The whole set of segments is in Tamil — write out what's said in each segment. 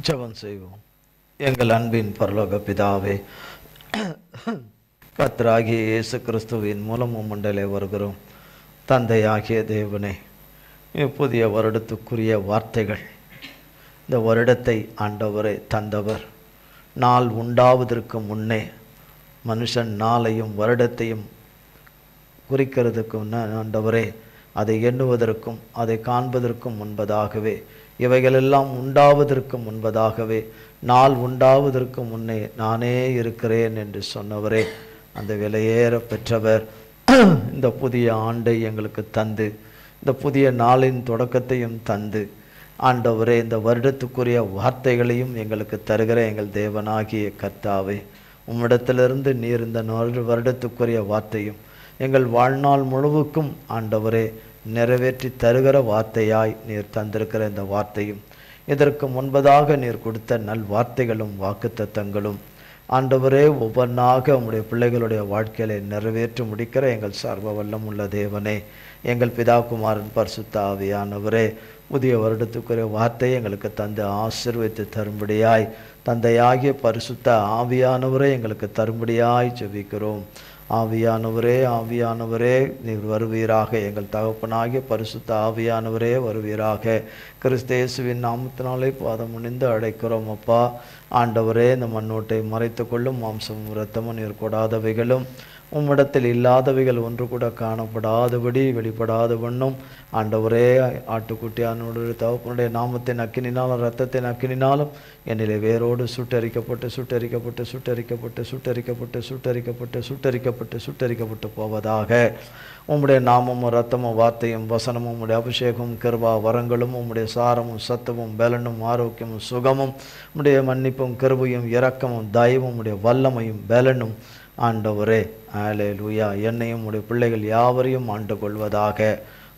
ஜெபம் செய்வோம். எங்கள் அன்பின் பரலோக பிதாவே, கர்த்தராகிய இயேசு கிறிஸ்துவின் மூலம் உம்மண்டலே வருகிறோம். தந்தையாகிய தேவனே, புதிய வருடத்துக்குரிய வார்த்தைகள், இந்த வருடத்தை ஆண்டவரே தந்தவர். நாள் உண்டாவதற்கு முன்னே மனுஷன் நாளையும் வருடத்தையும் குறிக்கிறதுக்கு ஆண்டவரே, அதை எண்ணுவதற்கும் அதை காண்பதற்கும் முன்பதாகவே, இவைகளெல்லாம் உண்டாவதற்கு முன்பதாகவே, நாள் உண்டாவதற்கு முன்னே நானே இருக்கிறேன் என்று சொன்னவரே, அந்த விலையேற பெற்றவர் இந்த புதிய ஆண்டை எங்களுக்கு தந்து, இந்த புதிய நாளின் தொடக்கத்தையும் தந்து, ஆண்டவரே இந்த வருடத்துக்குரிய வார்த்தைகளையும் எங்களுக்கு தருகிற எங்கள் தேவனாகிய கர்த்தாவே, உம்மிடத்திலிருந்து நீர் இந்த வருடத்துக்குரிய வார்த்தையும் எங்கள் வாழ்நாள் முழுவதுக்கும் ஆண்டவரே நிறைவேற்றி தருகிற வார்த்தையாய் நீர் தந்திருக்கிற இந்த வார்த்தையும், இதற்கு முன்பதாக நீர் கொடுத்த நல் வார்த்தைகளும் வாக்குத்தத்தங்களும் ஆண்டவரே ஒவ்வொன்றாக உம்முடைய பிள்ளைகளுடைய வாழ்க்கையில நிறைவேற்றி முடிக்கிற எங்கள் சர்வ வல்லம் உள்ள தேவனே, எங்கள் பிதா குமாரன் பரிசுத்த ஆவியானவரே, புதிய வருடத்துக்குரிய வார்த்தையை எங்களுக்கு தந்து ஆசீர்வதித்து தரும்படியாய், தந்தையாகிய பரிசுத்த ஆவியானவரே எங்களுக்கு தரும்படியாய் ஜெபிக்கிறோம். ஆவியானவரே, ஆவியானவரே நீர் வருவீராக. எங்கள் தகப்பனாகிய பரிசுத்த ஆவியானவரே வருவீராக. கிறிஸ்து இயேசுவின் நாமத்தினாலே பாதம் முனிந்து அழைக்கிறோம் அப்பா. ஆண்டவரே, இந்த மண்ணோட்டை மறைத்து கொள்ளும். மாம்சமும் இரத்தமும் நீர் கொடாதவைகளும் உம்மிடத்தில் இல்லாதவைகள் ஒன்று கூட காணப்படாதபடி வெளிப்படாத வண்ணம் ஆண்டவரே, ஆட்டுக்குட்டியானுடைய தகப்பனுடைய நாமத்தின் அக்கினினாலும் இரத்தத்தின் அக்கினினாலும் என்னிலே வேரோடு சுட்டரிக்கப்பட்டு சுட்டரிக்கப்பட்டு சுட்டரிக்கப்பட்டு சுட்டரிக்கப்பட்டு சுட்டரிக்கப்பட்டு சுட்டரிக்கப்பட்டு சுட்டரிக்கப்பட்டு போவதாக. உம்முடைய நாமமும் இரத்தமும் வார்த்தையும் வசனமும் உம்முடைய அபிஷேகமும் கிருபா வரங்களும் உம்முடைய சாரமும் சத்துவமும் பலனும் ஆரோக்கியமும் சுகமும் உம்முடைய மன்னிப்பும் கிருபையும் இரக்கமும் தயவும் உம்முடைய வல்லமையும் பலனும் ஆண்டவரே, அல்லேலூயா, என்னையும் உடைய பிள்ளைகள் யாவரையும் ஆண்டு கொள்வதாக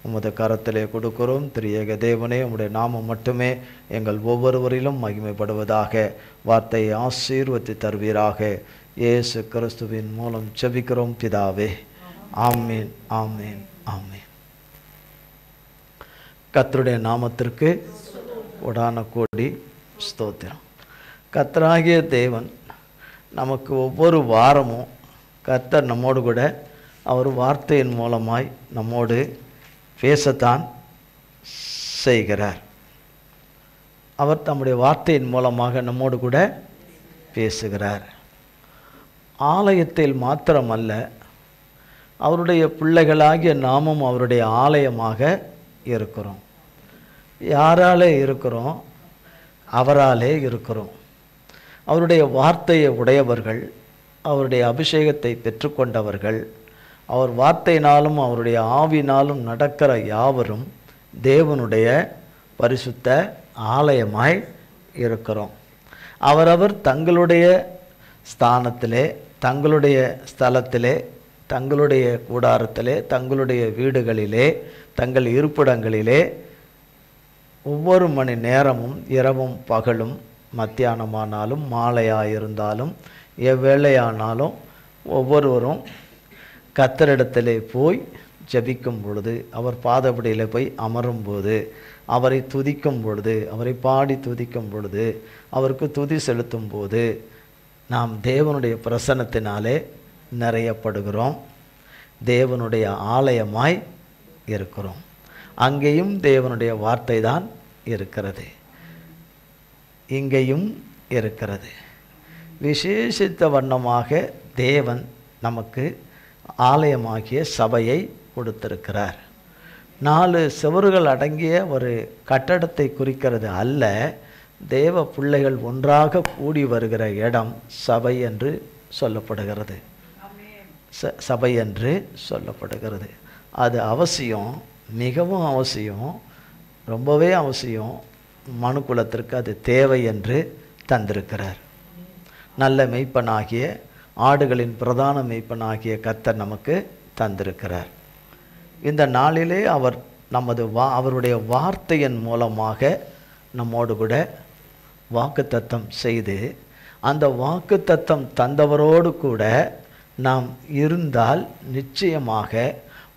உமது கரத்திலே கொடுக்கிறோம். திரியேக தேவனே, உம்முடைய நாமம் மட்டுமே எங்கள் ஒவ்வொருவரிலும் மகிமைப்படுவதாக. வார்த்தையை ஆசீர்வதித்து தருவீராக. இயேசு கிறிஸ்துவின் மூலம் ஜெபிக்கிறோம் பிதாவே. ஆமீன், ஆமீன், ஆமீன். கர்த்தருடைய நாமத்திற்கு கோடான கோடி ஸ்தோத்திரம். கர்த்தராகிய தேவன் நமக்கு ஒவ்வொரு வாரமும் கர்த்தர் நம்மோடு கூட அவர் வார்த்தையின் மூலமாய் நம்மோடு பேசத்தான் செய்கிறார். அவர் தம்முடைய வார்த்தையின் மூலமாக நம்மோடு கூட பேசுகிறார். ஆலயத்தில் மாத்திரமல்ல, அவருடைய பிள்ளைகளாகிய நாமும் அவருடைய ஆலயமாக இருக்கிறோம். யாராலே இருக்கிறோம்? அவராலே இருக்கிறோம். அவருடைய வார்த்தையை உடையவர்கள், அவருடைய அபிஷேகத்தை பெற்றுக்கொண்டவர்கள், அவர் வார்த்தையினாலும் அவருடைய ஆவினாலும் நடக்கிற யாவரும் தேவனுடைய பரிசுத்த ஆலயமாய் இருக்கிறோம். அவரவர் தங்களுடைய ஸ்தானத்திலே, தங்களுடைய ஸ்தலத்திலே, தங்களுடைய கூடாரத்திலே, தங்களுடைய வீடுகளிலே, தங்கள் இருப்பிடங்களிலே ஒவ்வொரு மணி நேரமும் இரவும் பகலும், மத்தியானமானாலும் மாலையாயிருந்தாலும் எவ்வேளையானாலும் ஒவ்வொருவரும் கர்த்தரிடத்திலே போய் ஜெபிக்கும் பொழுது, அவர் பாதபடியில் போய் அமரும்போது, அவரை துதிக்கும் பொழுது, அவரை பாடி துதிக்கும் பொழுது, அவருக்கு துதி செலுத்தும் போது நாம் தேவனுடைய பிரசன்னத்தினாலே நிறையப்படுகிறோம். தேவனுடைய ஆலயமாய் இருக்கிறோம். அங்கேயும் தேவனுடைய வார்த்தை தான் இருக்கிறது, இங்கேயும் இருக்கிறது. விசேஷித்த வண்ணமாக தேவன் நமக்கு ஆலயமாகிய சபையை கொடுத்திருக்கிறார். 4 சுவர்கள் அடங்கிய ஒரு கட்டடத்தை குறிக்கிறது அல்ல, தேவ பிள்ளைகள் ஒன்றாக கூடி வருகிற இடம் சபை என்று சொல்லப்படுகிறது. சபை என்று சொல்லப்படுகிறது. அது அவசியம், மிகவும் அவசியம், ரொம்பவே அவசியம். மனுக்குலத்திற்கு அது தேவை என்று தந்திருக்கிறார். நல்ல மெய்ப்பனாகிய, ஆடுகளின் பிரதான மெய்ப்பனாகிய கர்த்தர் நமக்கு தந்திருக்கிறார். இந்த நாளிலே அவர் அவருடைய வார்த்தையின் மூலமாக நம்மோடு கூட வாக்குத்தத்தம் செய்து, அந்த வாக்குத்தத்தம் தந்தவரோடு கூட நாம் இருந்தால் நிச்சயமாக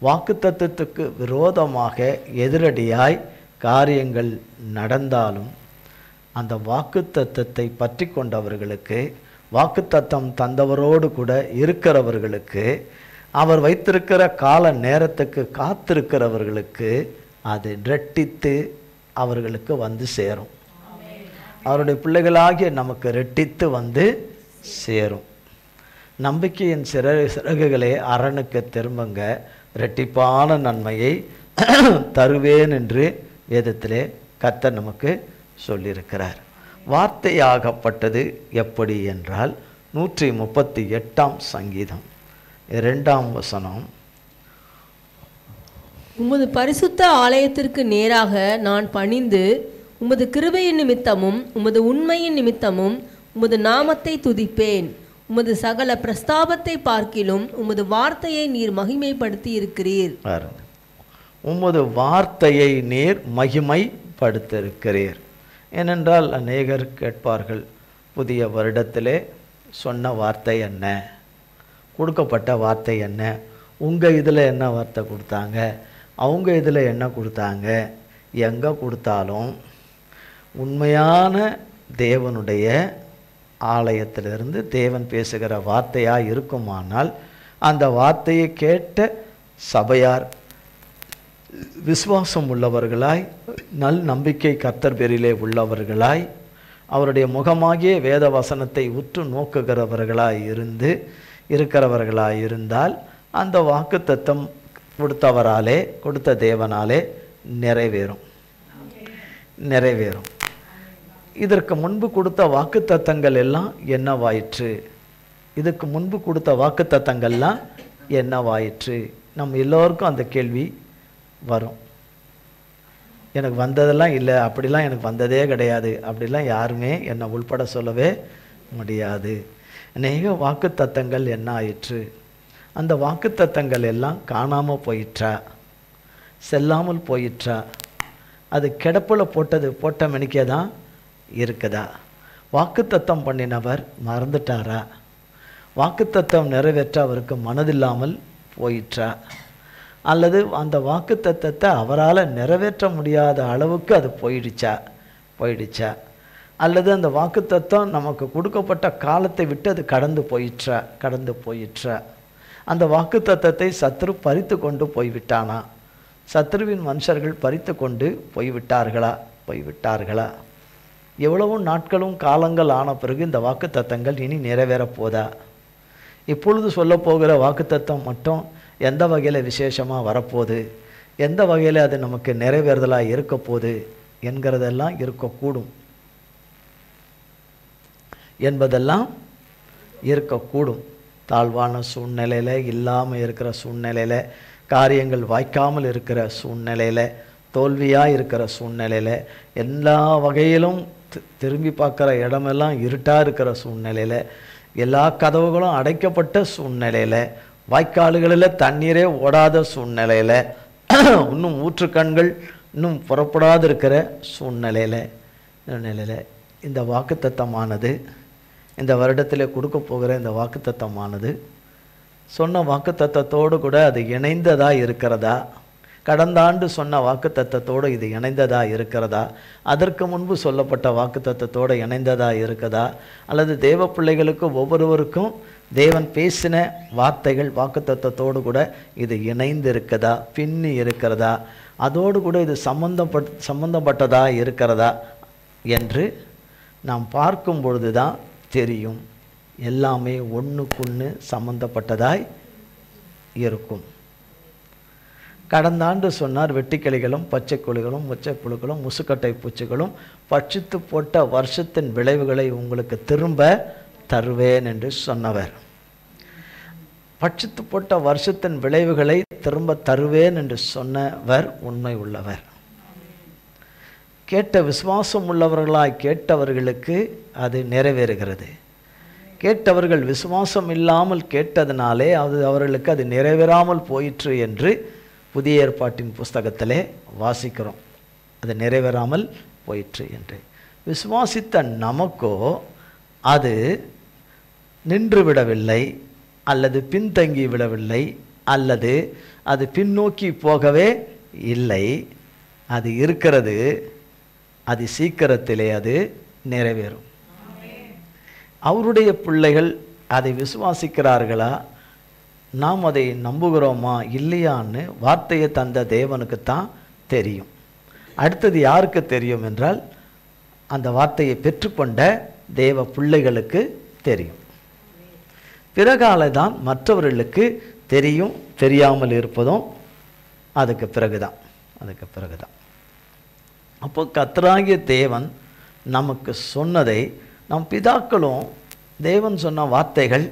வாக்குத்தத்தத்துக்கு விரோதமாக எதிரடியாய் காரியங்கள் நடந்தாலும் அந்த வாக்குத்தத்தத்தை பற்றி கொண்டவர்களுக்கு, வாக்குத்தத்தம் தந்தவரோடு கூட இருக்கிறவர்களுக்கு, அவர் வைத்திருக்கிற கால நேரத்துக்கு காத்திருக்கிறவர்களுக்கு அது ரெட்டித்து அவர்களுக்கு வந்து சேரும். அவருடைய பிள்ளைகளாகிய நமக்கு ரெட்டித்து வந்து சேரும். நம்பிக்கையின் சிறகுகளே அரணுக்கு திரும்புங்க, ரெட்டிப்பான நன்மையை தருவேன் என்று வேதத்திலே கர்த்தர் நமக்கு சொல்லியிருக்கிறார். வார்த்தையாகப்பட்டது எப்படி என்றால் 138 சங்கீதம் 2 வசனம். உமது பரிசுத்த ஆலயத்திற்கு நேராக நான் பணிந்து உமது கிருபையின் நிமித்தமும் உமது உண்மையின் நிமித்தமும் உமது நாமத்தை துதிப்பேன். உமது சகல பிரஸ்தாபத்தை பார்க்கிலும் உமது வார்த்தையை நீர் மகிமைப்படுத்தி இருக்கிறீர். உமது வார்த்தையை நீர் மகிமைப்படுத்தியிருக்கிறீர். ஏனென்றால் அநேகர் கேட்பார்கள், புதிய வருடத்திலே சொன்ன வார்த்தை என்ன, கொடுக்கப்பட்ட வார்த்தை என்ன, உங்கள் இதில் என்ன வார்த்தை கொடுத்தாங்க, அவங்க இதில் என்ன கொடுத்தாங்க. எங்கே கொடுத்தாலும் உண்மையான தேவனுடைய ஆலயத்திலிருந்து தேவன் பேசுகிற வார்த்தையாக இருக்குமானால் அந்த வார்த்தையை கேட்ட சபையார் விசுவாசம் உள்ளவர்களாய், நல் நம்பிக்கை கர்த்தர் பேரிலே உள்ளவர்களாய், அவருடைய முகமாகிய வேத வசனத்தை உற்று நோக்குகிறவர்களாய் இருக்கிறவர்களாய் இருந்தால் அந்த வாக்குத்தத்தம் கொடுத்தவராலே, கொடுத்த தேவனாலே நிறைவேறும். இதற்கு முன்பு கொடுத்த வாக்குத்தத்தங்கள் எல்லாம் என்னவாயிற்று? இதுக்கு முன்பு கொடுத்த வாக்குத்தத்தங்கள்லாம் என்னவாயிற்று? நம்ம எல்லோருக்கும் அந்த கேள்வி வரும். எனக்கு வந்ததெல்லாம் இல்லை, அப்படிலாம் எனக்கு வந்ததே கிடையாது, அப்படிலாம் யாருமே என்னை உள்பட சொல்லவே முடியாது. அநேக வாக்குத்தத்தங்கள் என்ன ஆயிற்று? அந்த வாக்குத்தத்தங்கள் எல்லாம் காணாமல் போயிற்றா, செல்லாமல் போயிற்றா, அது கிடப்பில் போட்ட மணிக்கே தான் இருக்குதா? வாக்குத்தத்தம் பண்ணினவர் மறந்துட்டாரா? வாக்குத்தத்தம் நிறைவேற்ற அவருக்கு மனதில்லாமல் போயிற்றா? அல்லது அந்த வாக்குத்தத்தத்தை அவரால் நிறைவேற்ற முடியாத அளவுக்கு அது போயிடுச்சா? அல்லது அந்த வாக்குத்தத்தம் நமக்கு கொடுக்கப்பட்ட காலத்தை விட்டு அது கடந்து போயிற்றா? அந்த வாக்குத்தத்தத்தை சத்ரு பறித்து கொண்டு போய்விட்டானா? சத்ருவின் மனுஷர்கள் பறித்து கொண்டு போய்விட்டார்களா? எவ்வளவு நாட்களும் காலங்கள் ஆன பிறகு இந்த வாக்குத்தத்தங்கள் இனி நிறைவேறப் போதா? இப்பொழுது சொல்ல போகிற வாக்குத்தத்தம் மட்டும் எந்த வகையில் விசேஷமாக வரப்போகுது, எந்த வகையில் அது நமக்கு நிறைவேறுதலாக இருக்க போகுது என்கிறதெல்லாம் இருக்கக்கூடும் என்பதெல்லாம் இருக்கக்கூடும். தாழ்வான சூழ்நிலையில், இல்லாமல் இருக்கிற சூழ்நிலையில், காரியங்கள் வாய்க்காமல் இருக்கிற சூழ்நிலையில், தோல்வியாக இருக்கிற சூழ்நிலையில், எல்லா வகையிலும் திரும்பி பார்க்குற இடமெல்லாம் இருட்டாக இருக்கிற சூழ்நிலையில், எல்லா கதவுகளும் அடைக்கப்பட்ட சூழ்நிலையில், வாய்க்கால்களில் தண்ணீரே ஓடாத சூழ்நிலையில், இன்னும் ஊற்றுக்கண்கள் இன்னும் புறப்படாது இருக்கிற சூழ்நிலையில் இந்த வாக்குத்தத்தமானது, இந்த வருடத்தில் கொடுக்க போகிற இந்த வாக்குத்தத்தமானது சொன்ன வாக்குத்தத்தத்தோடு கூட அது இணைந்ததாக இருக்கிறதா? கடந்த ஆண்டு சொன்ன வாக்குத்தத்தத்தோடு இது இணைந்ததாக இருக்கிறதா? அதற்கு முன்பு சொல்லப்பட்ட வாக்குத்தத்தத்தோடு இணைந்ததாக இருக்குதா? அல்லது தேவ பிள்ளைகளுக்கு ஒவ்வொருவருக்கும் தேவன் பேசின வார்த்தைகள் வாக்குத்தத்தத்தோடு கூட இது இணைந்து இருக்கிறதா, பின்னி இருக்கிறதா, அதோடு கூட இது சம்பந்தப்பட்டதா இருக்கிறதா என்று நாம் பார்க்கும் பொழுது தான் தெரியும். எல்லாமே ஒன்றுக்குன்னு சம்பந்தப்பட்டதாய் இருக்கும். கடந்த ஆண்டு சொன்னார், வெட்டிக்கிளிகளும் பச்சை குழிகளும் முச்சை புழுக்களும் முசுக்கட்டை பூச்சிகளும் பட்சித்து போட்ட வருஷத்தின் விளைவுகளை உங்களுக்கு திரும்ப தருவேன் என்று சொன்னவர். பட்சித்து போட்ட வருஷத்தின் விளைவுகளை திரும்ப தருவேன் என்று சொன்னவர் உண்மை உள்ளவர். கேட்ட விசுவாசம் உள்ளவர்களாய் கேட்டவர்களுக்கு அது நிறைவேறுகிறது. கேட்டவர்கள் விசுவாசம் இல்லாமல் கேட்டதினாலே அவர்களுக்கு அது நிறைவேறாமல் போயிற்று என்று புதிய ஏற்பாட்டின் புஸ்தகத்திலே வாசிக்கிறோம். அது நிறைவேறாமல் போயிற்று என்று. விசுவாசித்த நமக்கோ அது நின்று விடவில்லை, அல்லது பின்தங்கி விடவில்லை, அல்லது அது பின்னோக்கி போகவே இல்லை. அது இருக்கிறது. அது சீக்கிரத்திலே அது நிறைவேறும். அவருடைய பிள்ளைகள் அதை விசுவாசிக்கிறார்களா, நாம் அதை நம்புகிறோமா இல்லையான்னு வார்த்தையை தந்த தேவனுக்கு தான் தெரியும். அடுத்தது யாருக்கு தெரியும் என்றால் அந்த வார்த்தையை பெற்றுக்கொண்ட தேவ பிள்ளைகளுக்கு தெரியும். பிறகால தான் மற்றவர்களுக்கு தெரியும். தெரியாமல் இருப்பதும் அதுக்கு பிறகுதான். அப்போ கர்த்தராகிய தேவன் நமக்கு சொன்னதை நம் பிதாக்களும் தேவன் சொன்ன வார்த்தைகள்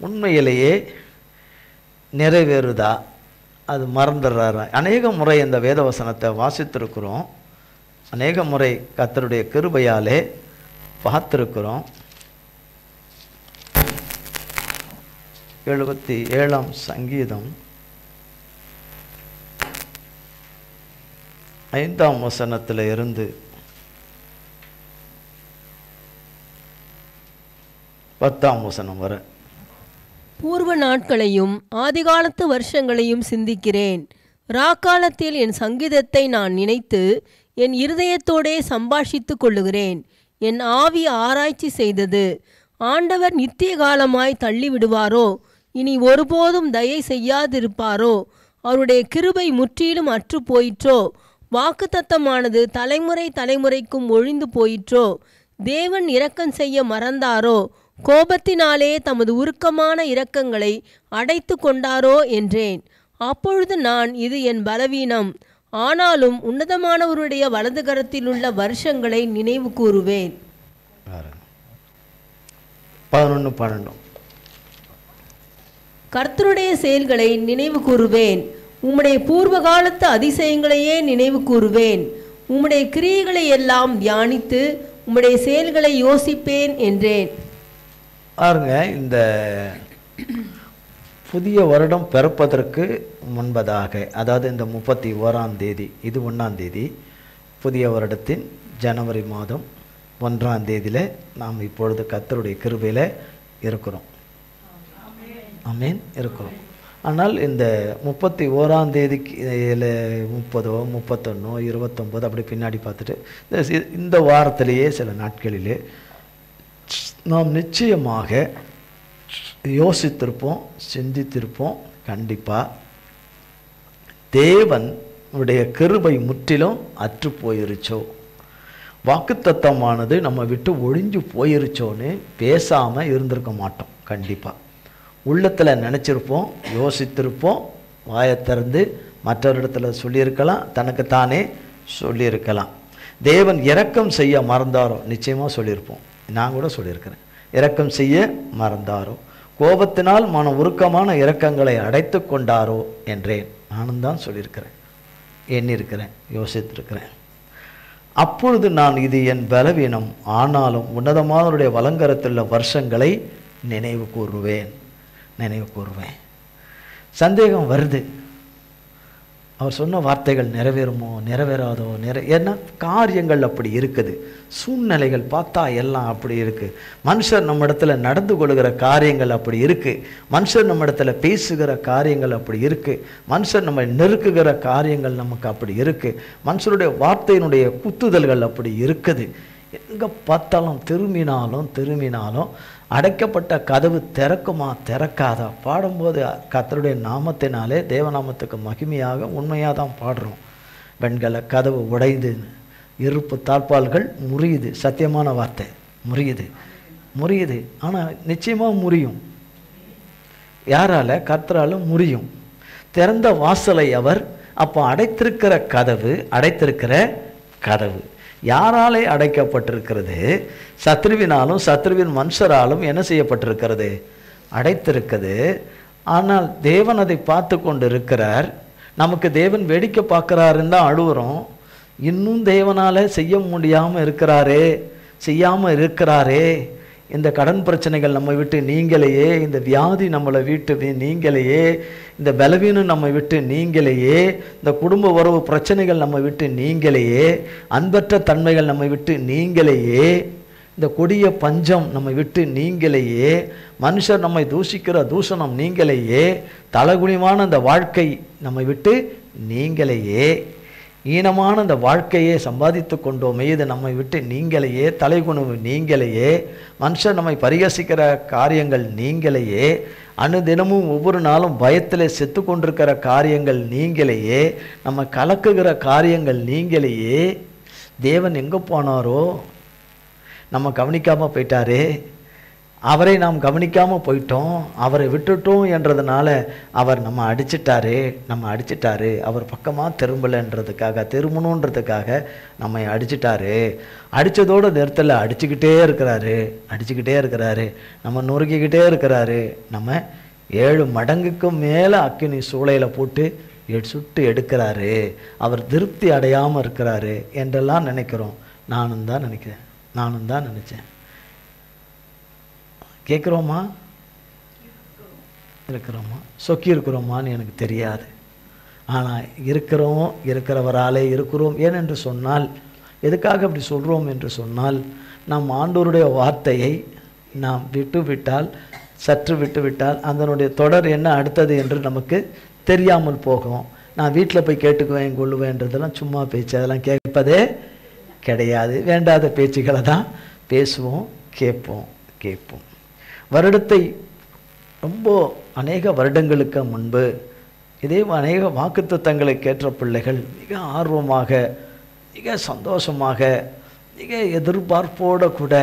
உண்மையிலேயே நிறைவேறுதா, அது மறந்துடுறாரா? அநேக முறை இந்த வேதவசனத்தை வாசித்திருக்கிறோம், அநேக முறை கர்த்தருடைய கிருபையாலே பார்த்திருக்கிறோம். 77ஆம் சங்கீதம் 5ஆம் வசனத்தில் இருந்து 10ஆம் வசனம் வரை. பூர்வ நாட்களையும் ஆதிகாலத்து வருஷங்களையும் சிந்திக்கிறேன். ராக்காலத்தில் என் சங்கீதத்தை நான் நினைத்து என் இருதயத்தோடே சம்பாஷித்துக் கொள்ளுகிறேன். என் ஆவி ஆராய்ச்சி செய்தது. ஆண்டவர் நித்திய காலமாய் தள்ளிவிடுவாரோ? இனி ஒருபோதும் தயை செய்யாதிருப்பாரோ? அவருடைய கிருபை முற்றிலும் அற்று போயிற்றோ? வாக்குத்தத்தமானது தலைமுறை தலைமுறைக்கும் ஒழிந்து போயிற்றோ? தேவன் இரக்கம் செய்ய மறந்தாரோ? கோபத்தினாலே தமது உருக்கமான இரக்கங்களை அடைத்து கொண்டாரோ என்றேன். அப்பொழுது நான், இது என் பலவீனம், ஆனாலும் உன்னதமானவருடைய வலது கரத்தில் உள்ள வருஷங்களை நினைவு கூறுவேன். 11-12 கர்த்தருடைய செயல்களை நினைவு கூறுவேன். உம்முடைய பூர்வ காலத்து அதிசயங்களையே நினைவு கூறுவேன். உம்முடைய கிரியைகளை எல்லாம் தியானித்து உம்முடைய செயல்களை யோசிப்பேன் என்றேன். பாருங்க, இந்த புதிய வருடம் பிறப்பதற்கு முன்பதாக, அதாவது இந்த 31ஆம் தேதி, இது 1ஆம் தேதி, புதிய வருடத்தின் ஜனவரி மாதம் 1ஆம் தேதியில் நாம் இப்பொழுது கர்த்தருடைய கிருபையில் இருக்கிறோம். ஆமென், இருக்கிறோம். ஆனால் இந்த 31ஆம் தேதிக்கு 30, 31, 29 அப்படி பின்னாடி பார்த்துட்டு இந்த வாரத்திலேயே சில நாட்களிலே நாம் நிச்சயமாக யோசித்திருப்போம், சிந்தித்திருப்போம். கண்டிப்பாக தேவனுடைய கிருபை முற்றிலும் அற்று போயிருச்சோ, வாக்குத்தத்தமானது நம்ம விட்டு ஒழிஞ்சு போயிருச்சோன்னு பேசாமல் இருந்திருக்க மாட்டோம். கண்டிப்பாக உள்ளத்தில் நினச்சிருப்போம், யோசித்திருப்போம், வாயை திறந்து மற்றவரிடத்துல சொல்லியிருக்கலாம், தனக்குத்தானே சொல்லியிருக்கலாம். தேவன் இரக்கம் செய்ய மறந்தாரோ? நிச்சயமாக சொல்லியிருப்போம். நான் கூட சொல்லியிருக்கிறேன், இரக்கம் செய்ய மறந்தாரோ? கோபத்தினால் மன உருக்கமான இரக்கங்களை அடைத்து கொண்டாரோ என்றேன். நானும் தான் சொல்லியிருக்கிறேன், எண்ணியிருக்கிறேன், யோசித்திருக்கிறேன். அப்பொழுது நான், இது என் பலவீனம், ஆனாலும் உன்னதமானவருடைய வலங்கரத்துள்ள வருஷங்களை நினைவு கூறுவேன். சந்தேகம் வருது, அவர் சொன்ன வார்த்தைகள் நிறைவேறுமோ நிறைவேறாதோ? ஏன்னா காரியங்கள் அப்படி இருக்குது, சூழ்நிலைகள் பார்த்தா எல்லாம் அப்படி இருக்குது. மனுஷர் நம்ம இடத்துல நடந்து கொள்கிற காரியங்கள் அப்படி இருக்குது, மனுஷர் நம்ம இடத்துல பேசுகிற காரியங்கள் அப்படி இருக்குது, மனுஷர் நம்ம நெருக்குகிற காரியங்கள் நமக்கு அப்படி இருக்குது, மனுஷருடைய வார்த்தையினுடைய குத்துதல்கள் அப்படி இருக்குது. எங்கே பார்த்தாலும் திரும்பினாலும் அடைக்கப்பட்ட கதவு திறக்குமா திறக்காதா? பாடும்போது கர்த்தருடைய நாமத்தினாலே தேவநாமத்துக்கு மகிமையாக உண்மையாக தான் பாடுறோம். பெண்களை கதவு உடைந்து, இருப்பு தாழ்பால்கள் முறியுது, சத்தியமான வார்த்தை முறியுது. ஆனால் நிச்சயமாக முறியும். யாரால? கர்த்தரால முறியும். திறந்த வாசலை அவர் அப்போ அடைத்திருக்கிற கதவு யாராலே அடைக்கப்பட்டிருக்கிறது? சத்ருவினாலும் சத்ருவின் மனுஷராலும் என்ன செய்யப்பட்டிருக்கிறது? அடைத்திருக்கிறது. ஆனால் தேவன் அதை பார்த்து கொண்டு இருக்கிறார். நமக்கு தேவன் வேடிக்கை பார்க்குறாருன்னு தான் அழுவுறோம். இன்னும் தேவனால் செய்யாமல் இருக்கிறாரே. இந்த கடன் பிரச்சனைகள் நம்ம விட்டு நீங்களையே, இந்த வியாதி நம்மளை விட்டு நீங்களையே, இந்த பலவீனம் நம்ம விட்டு நீங்களையே, இந்த குடும்ப உறவு பிரச்சனைகள் நம்ம விட்டு நீங்களையே, அன்பற்ற தன்மைகள் நம்ம விட்டு நீங்களையே, இந்த கொடிய பஞ்சம் நம்ம விட்டு நீங்களையே, மனுஷர் நம்மை தூஷிக்கிற தூஷணம் நீங்களையே, தலகுனிவான அந்த வாழ்க்கை நம்மை விட்டு நீங்களையே. ஈனமான அந்த வாழ்க்கையை சம்பாதித்து கொண்டோமே, இது நம்மை விட்டு நீங்களையே, தலைகுணவு நீங்களையே, மனுஷர் நம்மை பரிகசிக்கிற காரியங்கள் நீங்களையே, அனுதினமும் ஒவ்வொரு நாளும் பயத்தில் செத்து கொண்டிருக்கிற காரியங்கள் நீங்களையே, நம்ம கலக்குகிற காரியங்கள் நீங்களையே, தேவன் எங்கே போனாரோ, நம்ம கவனிக்காமல் போயிட்டாரே, அவரை நாம் கவனிக்காமல் போயிட்டோம், அவரை விட்டுட்டோம் என்றதுனால அவர் நம்ம அடிச்சிட்டாரு, அவர் பக்கமாக திரும்பலைன்றதுக்காக, திரும்பணுன்றதுக்காக நம்மை அடிச்சிட்டாரு. அடித்ததோடு நிறுத்தலை, அடிச்சுக்கிட்டே இருக்கிறாரு, நம்ம நொறுக்கிக்கிட்டே இருக்கிறாரு. நம்ம 7 மடங்குக்கும் மேலே அக்கினி சூளையில் போட்டு சுட்டு எடுக்கிறாரு. அவர் திருப்தி அடையாமல் இருக்கிறாரு என்றெல்லாம் நினைக்கிறோம். நானும் தான் நினச்சேன். கேட்குறோமா? சொக்கி இருக்கிறோமான்னு எனக்கு தெரியாது. ஆனால் இருக்கிறவராலே இருக்கிறோம். ஏனென்று சொன்னால், எதுக்காக அப்படி சொல்கிறோம் என்று சொன்னால், நாம் ஆண்டவருடைய வார்த்தையை நாம் சற்று விட்டுவிட்டால் அதனுடைய தொடர் என்ன அடுத்தது என்று நமக்கு தெரியாமல் போகும். நான் வீட்டில் போய் கேட்டுக்குவேன் கொள்ளுவேன்றதெல்லாம் சும்மா பேச்சு, அதெல்லாம் கேட்பதே கிடையாது. வேண்டாத பேச்சுக்களை தான் பேசுவோம், கேட்போம். வருடத்தை ரொம்ப அநேக வருடங்களுக்கு முன்பு இதே அநேக வாக்குத்தத்தங்களை கேட்ட பிள்ளைகள் மிக ஆர்வமாக, மிக சந்தோஷமாக, மிக எதிர்பார்ப்போடு கூட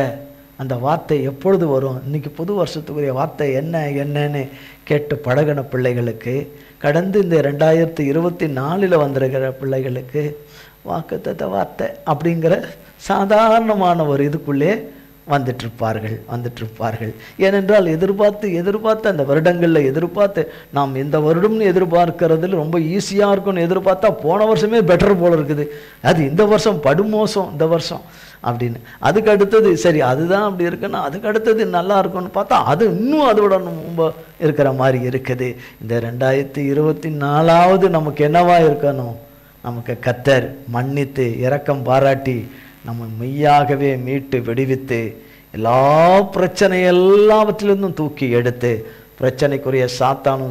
அந்த வார்த்தை எப்பொழுது வரும், இன்றைக்கி புது வருஷத்துக்குரிய வார்த்தை என்னன்னு கேட்டு பழகின பிள்ளைகளுக்கு, கடந்து இந்த 2024 வந்திருக்கிற பிள்ளைகளுக்கு வாக்குத்தத்த வார்த்தை அப்படிங்கிற சாதாரணமான ஒரு இதுக்குள்ளே வந்துட்டுருப்பார்கள். ஏனென்றால் எதிர்பார்த்து அந்த வருடங்களில் எதிர்பார்த்து, நாம் இந்த வருடம்னு எதிர்பார்க்கறதுல ரொம்ப ஈஸியாக இருக்கும்னு எதிர்பார்த்தா போன வருஷமே பெட்டர் போல இருக்குது, அது இந்த வருஷம் படுமோசம் இந்த வருஷம் அப்படின்னு. அதுக்கு அடுத்தது சரி அதுதான் அப்படி இருக்குன்னா அதுக்கு அடுத்தது நல்லா இருக்கும்னு பார்த்தா அது இன்னும் அதோட ரொம்ப இருக்கிற மாதிரி இருக்குது. இந்த 2024 நமக்கு என்னவா இருக்கணும்? நமக்கு கர்த்தர் மன்னித்து இரக்கம் பாராட்டி நம்ம மெய்யாகவே மீட்டு விடுவித்து எல்லா எல்லாவற்றிலிருந்தும் தூக்கி எடுத்து, பிரச்சனைக்குரிய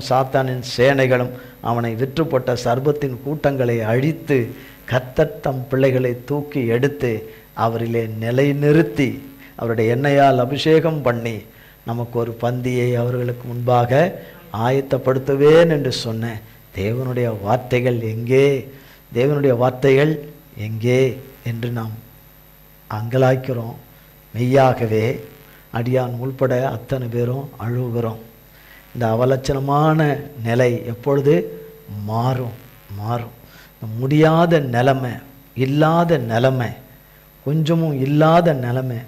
சாத்தானின் சேனைகளும் அவனை விற்றுப்பட்ட சர்பத்தின் கூட்டங்களை அழித்து, கர்த்தர் தம் பிள்ளைகளை தூக்கி எடுத்து அவரிலே நிலை நிறுத்தி அவருடைய எண்ணெயால் அபிஷேகம் பண்ணி நமக்கு ஒரு பந்தியை அவர்களுக்கு முன்பாக ஆயத்தப்படுத்துவேன் என்று சொன்ன தேவனுடைய வார்த்தைகள் எங்கே என்று நாம் அங்கலாய்க்கிறோம். மெய்யாகவே அடியான் உள்பட அத்தனை பேரும் அழுகிறோம். இந்த அவலட்சணமான நிலை எப்பொழுது மாறும்? முடியாத நிலைமை, இல்லாத நிலைமை, கொஞ்சமும் இல்லாத நிலைமை,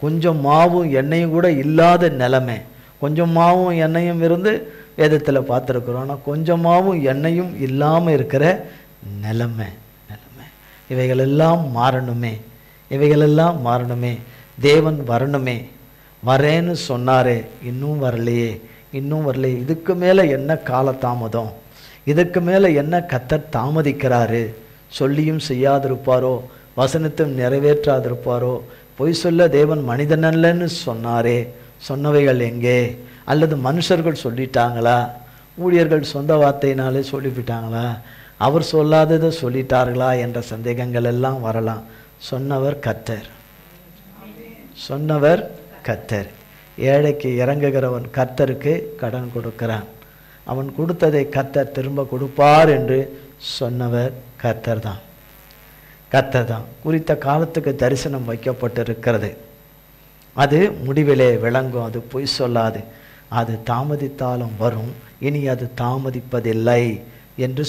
கொஞ்சம் மாவும் எண்ணெயும் கூட இல்லாத நிலைமை. கொஞ்சம் மாவும் எண்ணெயும் இருந்து வேதத்தில் பார்த்துருக்குறோம். ஆனால் கொஞ்சம் மாவும் எண்ணெயும் இல்லாமல் இருக்கிற நிலைமை. இவைகளெல்லாம் மாறணுமே. தேவன் வரணுமே. வரேன்னு சொன்னாரே, இன்னும் வரலையே. இதுக்கு மேலே என்ன காலதாமதம்? இதுக்கு மேலே என்ன கர்த்தர் தாமதிக்கிறாரு? சொல்லியும் செய்யாதிருப்பாரோ, வசனத்தையும் நிறைவேற்றாதிருப்பாரோ? பொய் சொல்ல தேவன் மனிதனல்லன்னு சொன்னாரே, சொன்னவைகள் எங்கே? அல்லது மனுஷர்கள் சொல்லிட்டாங்களா? ஊழியர்கள் சொந்த வார்த்தையினாலே சொல்லிவிட்டாங்களா? அவர் சொல்லாததை சொல்லிட்டார்களா என்ற சந்தேகங்கள் எல்லாம் வரலாம். சொன்னவர் கர்த்தர். ஏழைக்கு இறங்குகிறவன் கர்த்தருக்கு கடன் கொடுக்கிறான். அவன் கொடுத்ததை கர்த்தர் திரும்ப கொடுப்பார் என்று சொன்னவர் கர்த்தர் தான். குறித்த காலத்துக்கு தரிசனம் வைக்கப்பட்டிருக்கிறது. அது முடிவிலே விளங்கும். அது பொய் சொல்லாது. அது தாமதித்தாலும் வரும். இனி அது தாமதிப்பதில்லை என்று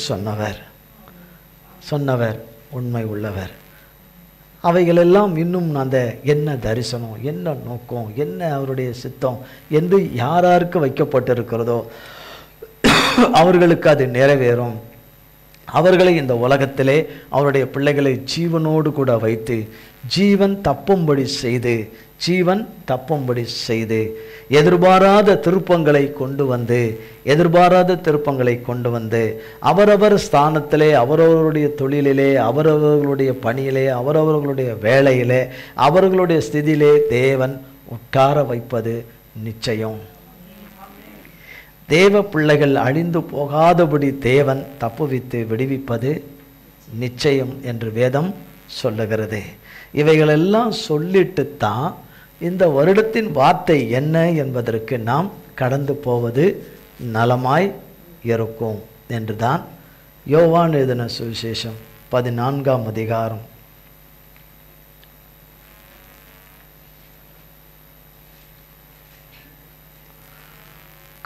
சொன்னவர் உண்மை உள்ளவர். அவைகளெல்லாம் இன்னும் அந்த என்ன தரிசனம், என்ன நோக்கம், என்ன அவருடைய சித்தம் என்று யாருக்கு வைக்கப்பட்டிருக்கிறதோ அவர்களுக்கு அது நிறைவேறும். அவர்களை இந்த உலகத்திலே அவருடைய பிள்ளைகளை ஜீவனோடு கூட வைத்து ஜீவன் தப்பும்படி செய்து எதிர்பாராத திருப்பங்களை கொண்டு வந்து அவரவர் ஸ்தானத்திலே, அவரவருடைய தொழிலிலே, அவரவர்களுடைய பணியிலே, அவரவர்களுடைய வேலையிலே, அவர்களுடைய ஸ்திதியிலே தேவன் உட்கார வைப்பது நிச்சயம். தேவ பிள்ளைகள் அழிந்து போகாதபடி தேவன் தப்புவித்து விடுவிப்பது நிச்சயம் என்று வேதம் சொல்லுகிறது. இவைகளெல்லாம் சொல்லிட்டு தான் இந்த வருடத்தின் வார்த்தை என்ன என்பதற்கு நாம் கடந்து போவது நலமாய் இருக்கும் என்றுதான் யோவான் எழுதின சுவிசேஷம் 14ஆம் அதிகாரம்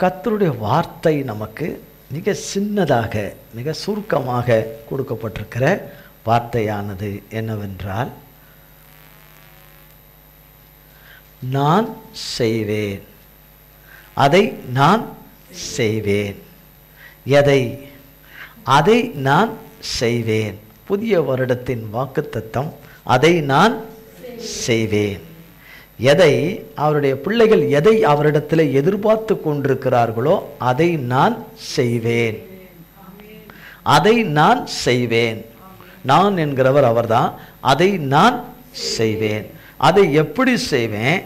கர்த்தருடைய வார்த்தை நமக்கு மிக சின்னதாக மிக சுருக்கமாக கொடுக்கப்பட்டிருக்கிற வார்த்தையானது என்னவென்றால், நான் செய்வேன், அதை நான் செய்வேன். எதை? அதை நான் செய்வேன். புதிய வருடத்தின் வாக்குத்தத்தம், அதை நான் செய்வேன். எதை? அவருடைய பிள்ளைகள் எதை அவரிடத்தில் எதிர்பார்த்து கொண்டிருக்கிறார்களோ அதை நான் செய்வேன். அதை நான் செய்வேன். நான் என்கிறவர் அவர்தான். அதை நான் செய்வேன். அதை எப்படி செய்வேன்?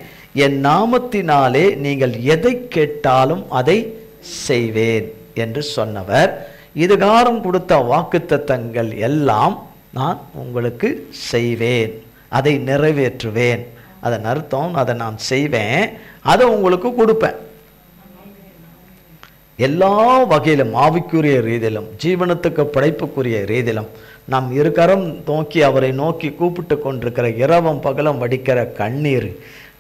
என் நாமத்தினாலே நீங்கள் எதை கேட்டாலும் அதை செய்வேன் என்று சொன்னவர். இதுகாரம் கொடுத்த வாக்குத்தத்தங்கள் எல்லாம் நான் உங்களுக்கு செய்வேன், அதை நிறைவேற்றுவேன். அதன் அர்த்தம், அதை நான் செய்வேன், அதை உங்களுக்கு கொடுப்பேன். எல்லா வகையிலும், ஆவிக்குரிய ரீதியிலும் ஜீவனத்துக்கு படைப்புக்குரிய ரீதியிலும் நாம் இருக்கரம் நோக்கி அவரை நோக்கி கூப்பிட்டு கொண்டிருக்கிற இரவும் பகலும் வடிக்கிற கண்ணீர்,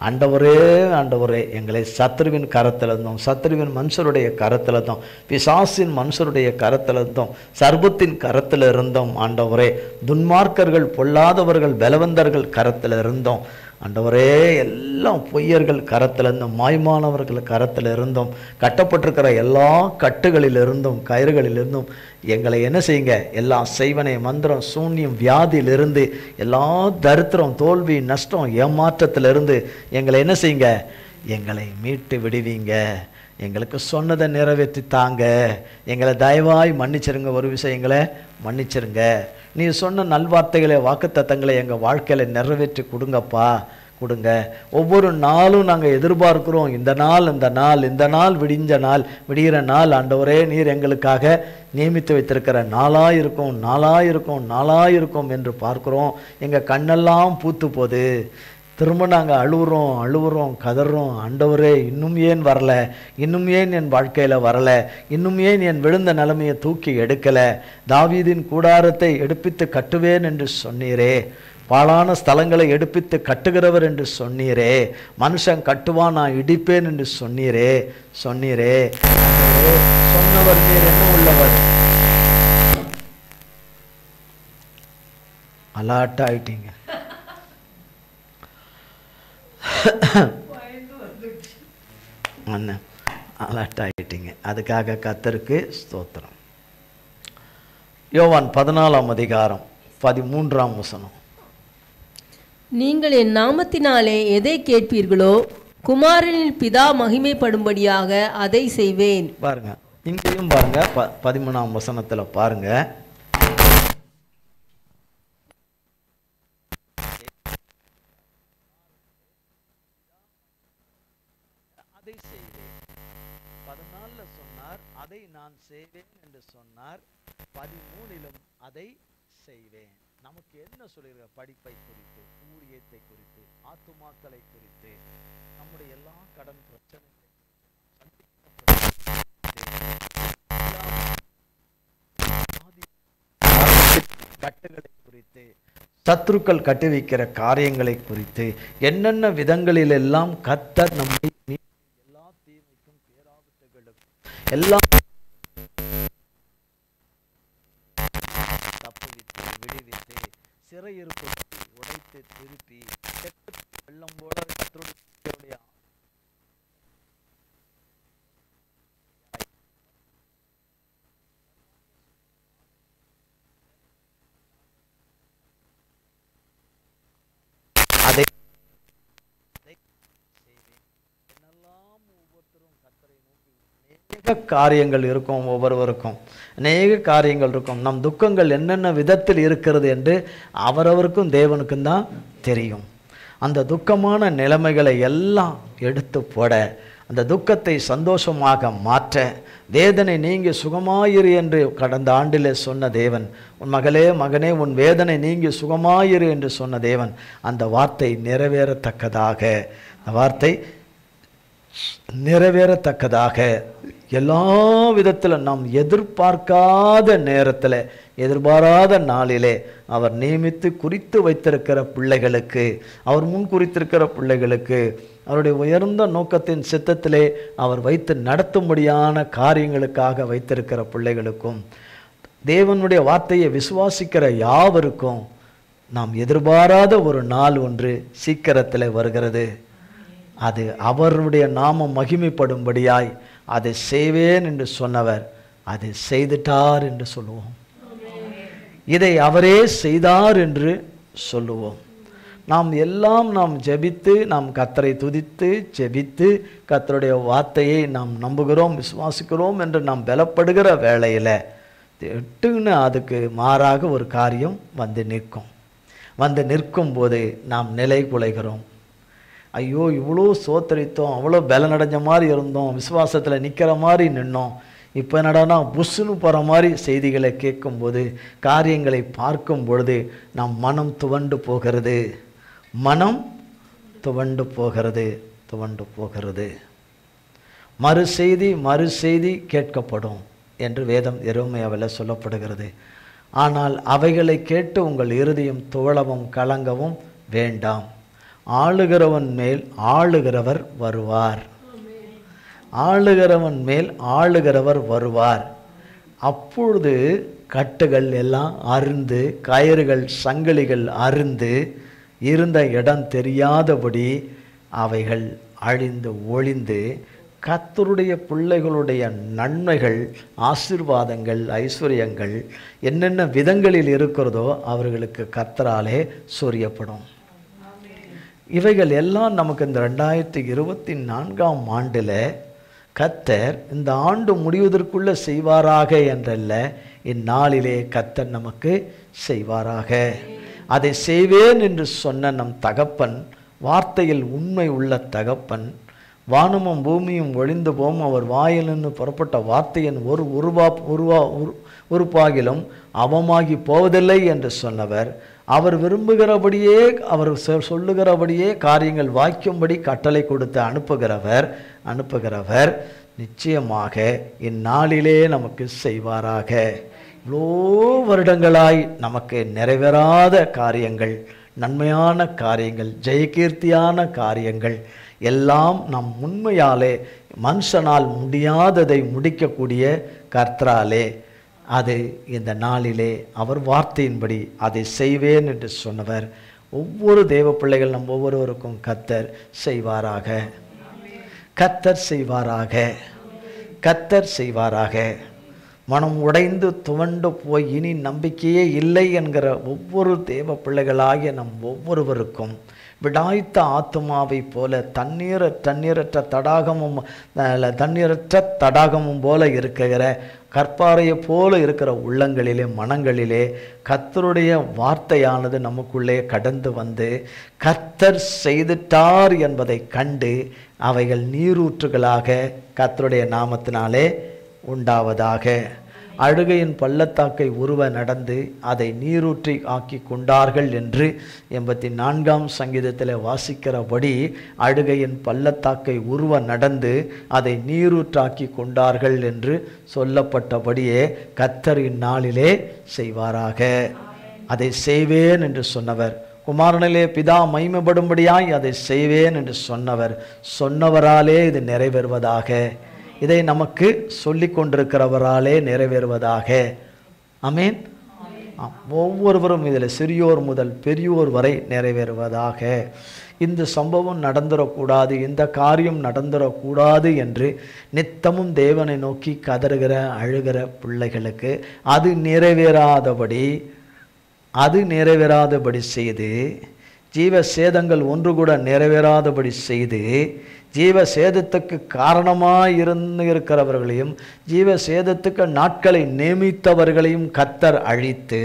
ஆண்டவரே ஆண்டவரே, எங்களை சத்ருவின் கரத்தில் இருந்தோம், சத்ருவின் மனுஷருடைய கரத்தில் இருந்தோம், பிசாசின் மனுஷருடைய கரத்தில் இருந்தோம், சர்பத்தின் கரத்தில் இருந்தோம், ஆண்டவரே துன்மார்க்கர்கள் பொல்லாதவர்கள் பலவந்தர்கள் கரத்தில் இருந்தோம், ஆண்டவரே எல்லாம் பொய்யர்கள் கரத்தில் இருந்தோம், மாய்மானவர்கள் கரத்தில் இருந்தோம், கட்டப்பட்டிருக்கிற எல்லா கட்டுகளிலிருந்தும் கயிறுகளிலிருந்தும் எங்களை என்ன செய்யுங்க, எல்லா செய்வனை மந்திரம் சூன்யம் வியாதியிலிருந்து எல்லா தரித்திரம் தோல்வி நஷ்டம் ஏமாற்றத்திலிருந்து எங்களை என்ன செய்யுங்க, எங்களை மீட்டு விடுவீங்க. எங்களுக்கு சொன்னதை நிறைவேற்றி தாங்க, எங்களை தயவாய் மன்னிச்சிருங்க, ஒரு விஷயம் எங்களை மன்னிச்சிருங்க, நீ சொன்ன நல்வார்த்தைகளை வாக்குத்தத்தங்களை எங்கள் வாழ்க்கையில் நிறைவேற்றி கொடுங்கப்பா, கொடுங்க. ஒவ்வொரு நாளும் நாங்கள் எதிர்பார்க்கிறோம், இந்த நாள் விடிஞ்ச நாள், விடிகிற நாள் ஆண்டவரே நீர் எங்களுக்காக நியமித்து வைத்திருக்கிற நாளாயிருக்கும் என்று பார்க்குறோம். எங்கள் கண்ணெல்லாம் பூத்து போகுது, திரும்ப நாங்கள் அழுவுறோம் கதறோம், ஆண்டவரே இன்னும் ஏன் வரல, இன்னும் ஏன் என் வாழ்க்கையில் வரல, இன்னும் ஏன் என் விழுந்த நிலைமையை தூக்கி எடுக்கலை, தாவீதின் கூடாரத்தை எடுப்பித்து கட்டுவேன் என்று சொன்னீரே, பாழான ஸ்தலங்களை எடுப்பித்து கட்டுகிறவர் என்று சொன்னீரே, மனுஷன் கட்டுவான் நான் இடிப்பேன் என்று சொன்னீரே, சொன்னவர் நீர் என்ன உள்ளவர். அலாட் ஆயிட்டீங்க. அலர்ட் ஆகிட்டீங்க. அதுக்காக கர்த்தருக்கு ஸ்தோத்திரம். யோவான் 14ஆம் அதிகாரம் 13ஆம் வசனம். நீங்கள் என் நாமத்தினாலே எதை கேட்பீர்களோ குமாரனின் பிதா மகிமைப்படும்படியாக அதை செய்வேன். பாருங்க, இங்கேயும் பாருங்க 13ஆம் வசனத்துல பாருங்க, அதை செய்வேன். 14 சொன்னார் அதை நான் செய்வேன் என்று சொன்னார், 13லும் அதை செய்வேன். நமக்கு என்ன சொல்லுகிற? படிப்பை குறித்து, ஊழியத்தை குறித்து, ஆத்துமாக்களை குறித்து, நம்முடைய எல்லா கடன் பிரச்சனைகளை கட்டுகளை குறித்து, சத்துருக்கள் கட்டி வைக்கிற காரியங்களை குறித்து, என்னென்ன விதங்களில் எல்லாம் கர்த்தர் நம்மை எல்லா தீமைக்கும் பேராபத்துகளுக்கும் எல்லாம் தப்புவித்து விடுவித்து சிறையிருப்பு உடைத்து திருப்பி வெள்ளம் போல கர்த்தருடைய அதை என்னெல்லாம் ஒவ்வொருத்தரும் கர்த்தரை நோக்கி அநேக காரியங்கள் இருக்கும், ஒவ்வொருவருக்கும் அநேக காரியங்கள் இருக்கும். நம் துக்கங்கள் என்னென்ன விதத்தில் இருக்கிறது என்று அவரவருக்கும் தேவனுக்கும் தான் தெரியும். அந்த துக்கமான நிலைமைகளை எல்லாம் எடுத்து போட, அந்த துக்கத்தை சந்தோஷமாக மாற்ற, வேதனை நீங்கி சுகமாயிரு என்று கடந்த ஆண்டிலே சொன்ன தேவன், உன் மகளே மகனே உன் வேதனை நீங்கி சுகமாயிரு என்று சொன்ன தேவன், அந்த வார்த்தை நிறைவேறத்தக்கதாக, அந்த வார்த்தை நிறைவேறத்தக்கதாக எல்லா விதத்திலும் நாம் எதிர்பார்க்காத நேரத்தில், எதிர்பாராத நாளிலே அவர் நியமித்து குறித்து வைத்திருக்கிற பிள்ளைகளுக்கு, அவர் முன் குறித்திருக்கிற பிள்ளைகளுக்கு, அவருடைய உயர்ந்த நோக்கத்தின் சித்தத்திலே அவர் வைத்து நடத்தும்படியான காரியங்களுக்காக வைத்திருக்கிற பிள்ளைகளுக்கும், தேவனுடைய வார்த்தையை விசுவாசிக்கிற யாவருக்கும் நாம் எதிர்பாராத ஒரு நாள் ஒன்று சீக்கிரத்தில் வருகிறது. அது அவருடைய நாமம் மகிமைப்படும்படியாய் அதை செய்வேன் என்று சொன்னவர் அதை செய்துட்டார் என்று சொல்லுவோம். இதை அவரே செய்தார் என்று சொல்லுவோம். நாம் எல்லாம் நாம் ஜெபித்து, நாம் கர்த்தரை துதித்து ஜெபித்து கர்த்தருடைய வார்த்தையை நாம் நம்புகிறோம், விசுவாசிக்கிறோம் என்று நாம் பலப்படுகிற வேளையில் எட்டுன்னு அதுக்கு மாறாக ஒரு காரியம் வந்து நிற்கும். வந்து நிற்கும் போது நாம் நிலை குலைகிறோம். ஐயோ, இவ்வளோ சோத்தரித்தோம், அவ்வளோ பலனடைஞ்ச மாதிரி இருந்தோம், விசுவாசத்தில் நிற்கிற மாதிரி நின்னோம், இப்போ என்னடானா புஷ்ஷுன்னு போகிற மாதிரி செய்திகளை கேட்கும்போது, காரியங்களை பார்க்கும் பொழுது நம் மனம் துவண்டு போகிறது, மனம் துவண்டு போகிறது, துவண்டு போகிறது. மறு செய்தி கேட்கப்படும் என்று வேதம் எரேமியாவில் சொல்லப்படுகிறது. ஆனால் அவைகளை கேட்டு உங்கள் இருதயம் துவளவும் கலங்கவும் வேண்டாம். ஆளுகிறவன் மேல் ஆளுகிறவர் வருவார், ஆளுகிறவன் மேல் ஆளுகிறவர் வருவார். அப்பொழுது கட்டுகள் எல்லாம் அருந்து, கயிறுகள் சங்கிலிகள் அருந்து, இருந்த இடம் தெரியாதபடி அவைகள் அழிந்து ஒழிந்து, கர்த்தருடைய பிள்ளைகளுடைய நன்மைகள், ஆசீர்வாதங்கள், ஐஸ்வர்யங்கள் என்னென்ன விதங்களில் இருக்கிறதோ அவர்களுக்கு கர்த்தராலே சொரியப்படும். இவைகள் எல்லாம் நமக்கு இந்த 2024ஆம் ஆண்டில் கர்த்தர் இந்த ஆண்டு முடிவதற்குள்ளே செய்வாராக என்றல்ல, இந்நாளிலே கர்த்தர் நமக்கு செய்வாராக. அதை செய்வேன் என்று சொன்ன நம் தகப்பன், வார்த்தையில் உண்மை உள்ள தகப்பன், வானமும் பூமியும் ஒழிந்து போம், அவர் வாயிலிருந்து புறப்பட்ட வார்த்தையின் ஒரு உறுப்பாகிலும் அவமாகி போவதில்லை என்று சொன்னவர், அவர் விரும்புகிறபடியே, அவர் சொல்லுகிறபடியே காரியங்கள் வாய்க்கும்படி கட்டளை கொடுத்து அனுப்புகிறவர் நிச்சயமாக இந்நாளிலே நமக்கு செய்வாராக. இவ்வளோ வருடங்களாய் நமக்கு நிறைவேறாத காரியங்கள், நன்மையான காரியங்கள், ஜெயகீர்த்தியான காரியங்கள் எல்லாம் நம் உண்மையாலே, மனுஷனால் முடியாததை முடிக்கக்கூடிய கர்த்தராலே, அது இந்த நாளிலே அவர் வார்த்தையின்படி அதை செய்வேன் என்று சொன்னவர் ஒவ்வொரு தேவ பிள்ளைகள் நம் ஒவ்வொருவருக்கும் கர்த்தர் செய்வாராக, கர்த்தர் செய்வாராக, கர்த்தர் செய்வாராக. மனம் உடைந்து துவண்டு போய் இனி நம்பிக்கையே இல்லை என்கிற ஒவ்வொரு தேவ பிள்ளைகளாகிய நம் ஒவ்வொருவருக்கும் விடாய்த்த ஆத்துமாவை போல தண்ணீரற்ற தடாகமும் போல இருக்கிற கற்பாறையை போல இருக்கிற உள்ளங்களிலே, மனங்களிலே கர்த்தருடைய வார்த்தையானது நமக்குள்ளே கடந்து வந்து கர்த்தர் செய்துட்டார் என்பதை கண்டு அவைகள் நீரூற்றுகளாக கர்த்தருடைய நாமத்தினாலே உண்டாவதாக. அழுகையின் பள்ளத்தாக்கை உருவ நடந்து அதை நீரூற்றி ஆக்கி கொண்டார்கள் என்று 84ஆம் சங்கீதத்தில் வாசிக்கிறபடி, அழுகையின் பள்ளத்தாக்கை உருவ நடந்து அதை நீரூற்றாக்கி கொண்டார்கள் என்று சொல்லப்பட்டபடியே கர்த்தர் இந்நாளிலே செய்வாராக. அதை செய்வேன் என்று சொன்னவர், குமாரனிலே பிதா மகிமைப்படும்படியாய் அதை செய்வேன் என்று சொன்னவராலே இது நிறைவேறுவதாக. இதை நமக்கு சொல்லி கொண்டிருக்கிறவராலே நிறைவேறுவதாக. ஆமென். ஒவ்வொருவரும் இதில் சிறியோர் முதல் பெரியோர் வரை நிறைவேறுவதாக. இந்த சம்பவம் நடந்துடக்கூடாது, இந்த காரியம் நடந்துடக்கூடாது என்று நித்தமும் தேவனை நோக்கி கதறுகிற அழுகிற பிள்ளைகளுக்கு அது நிறைவேறாதபடி செய்து, ஜீவ சேதங்கள் ஒன்று கூட நிறைவேறாதபடி செய்து, ஜீவ சேதத்துக்கு காரணமாய் இருக்கிறவர்களையும் ஜீவ சேதத்துக்கு நாட்களை நியமித்தவர்களையும் கர்த்தர் அழித்து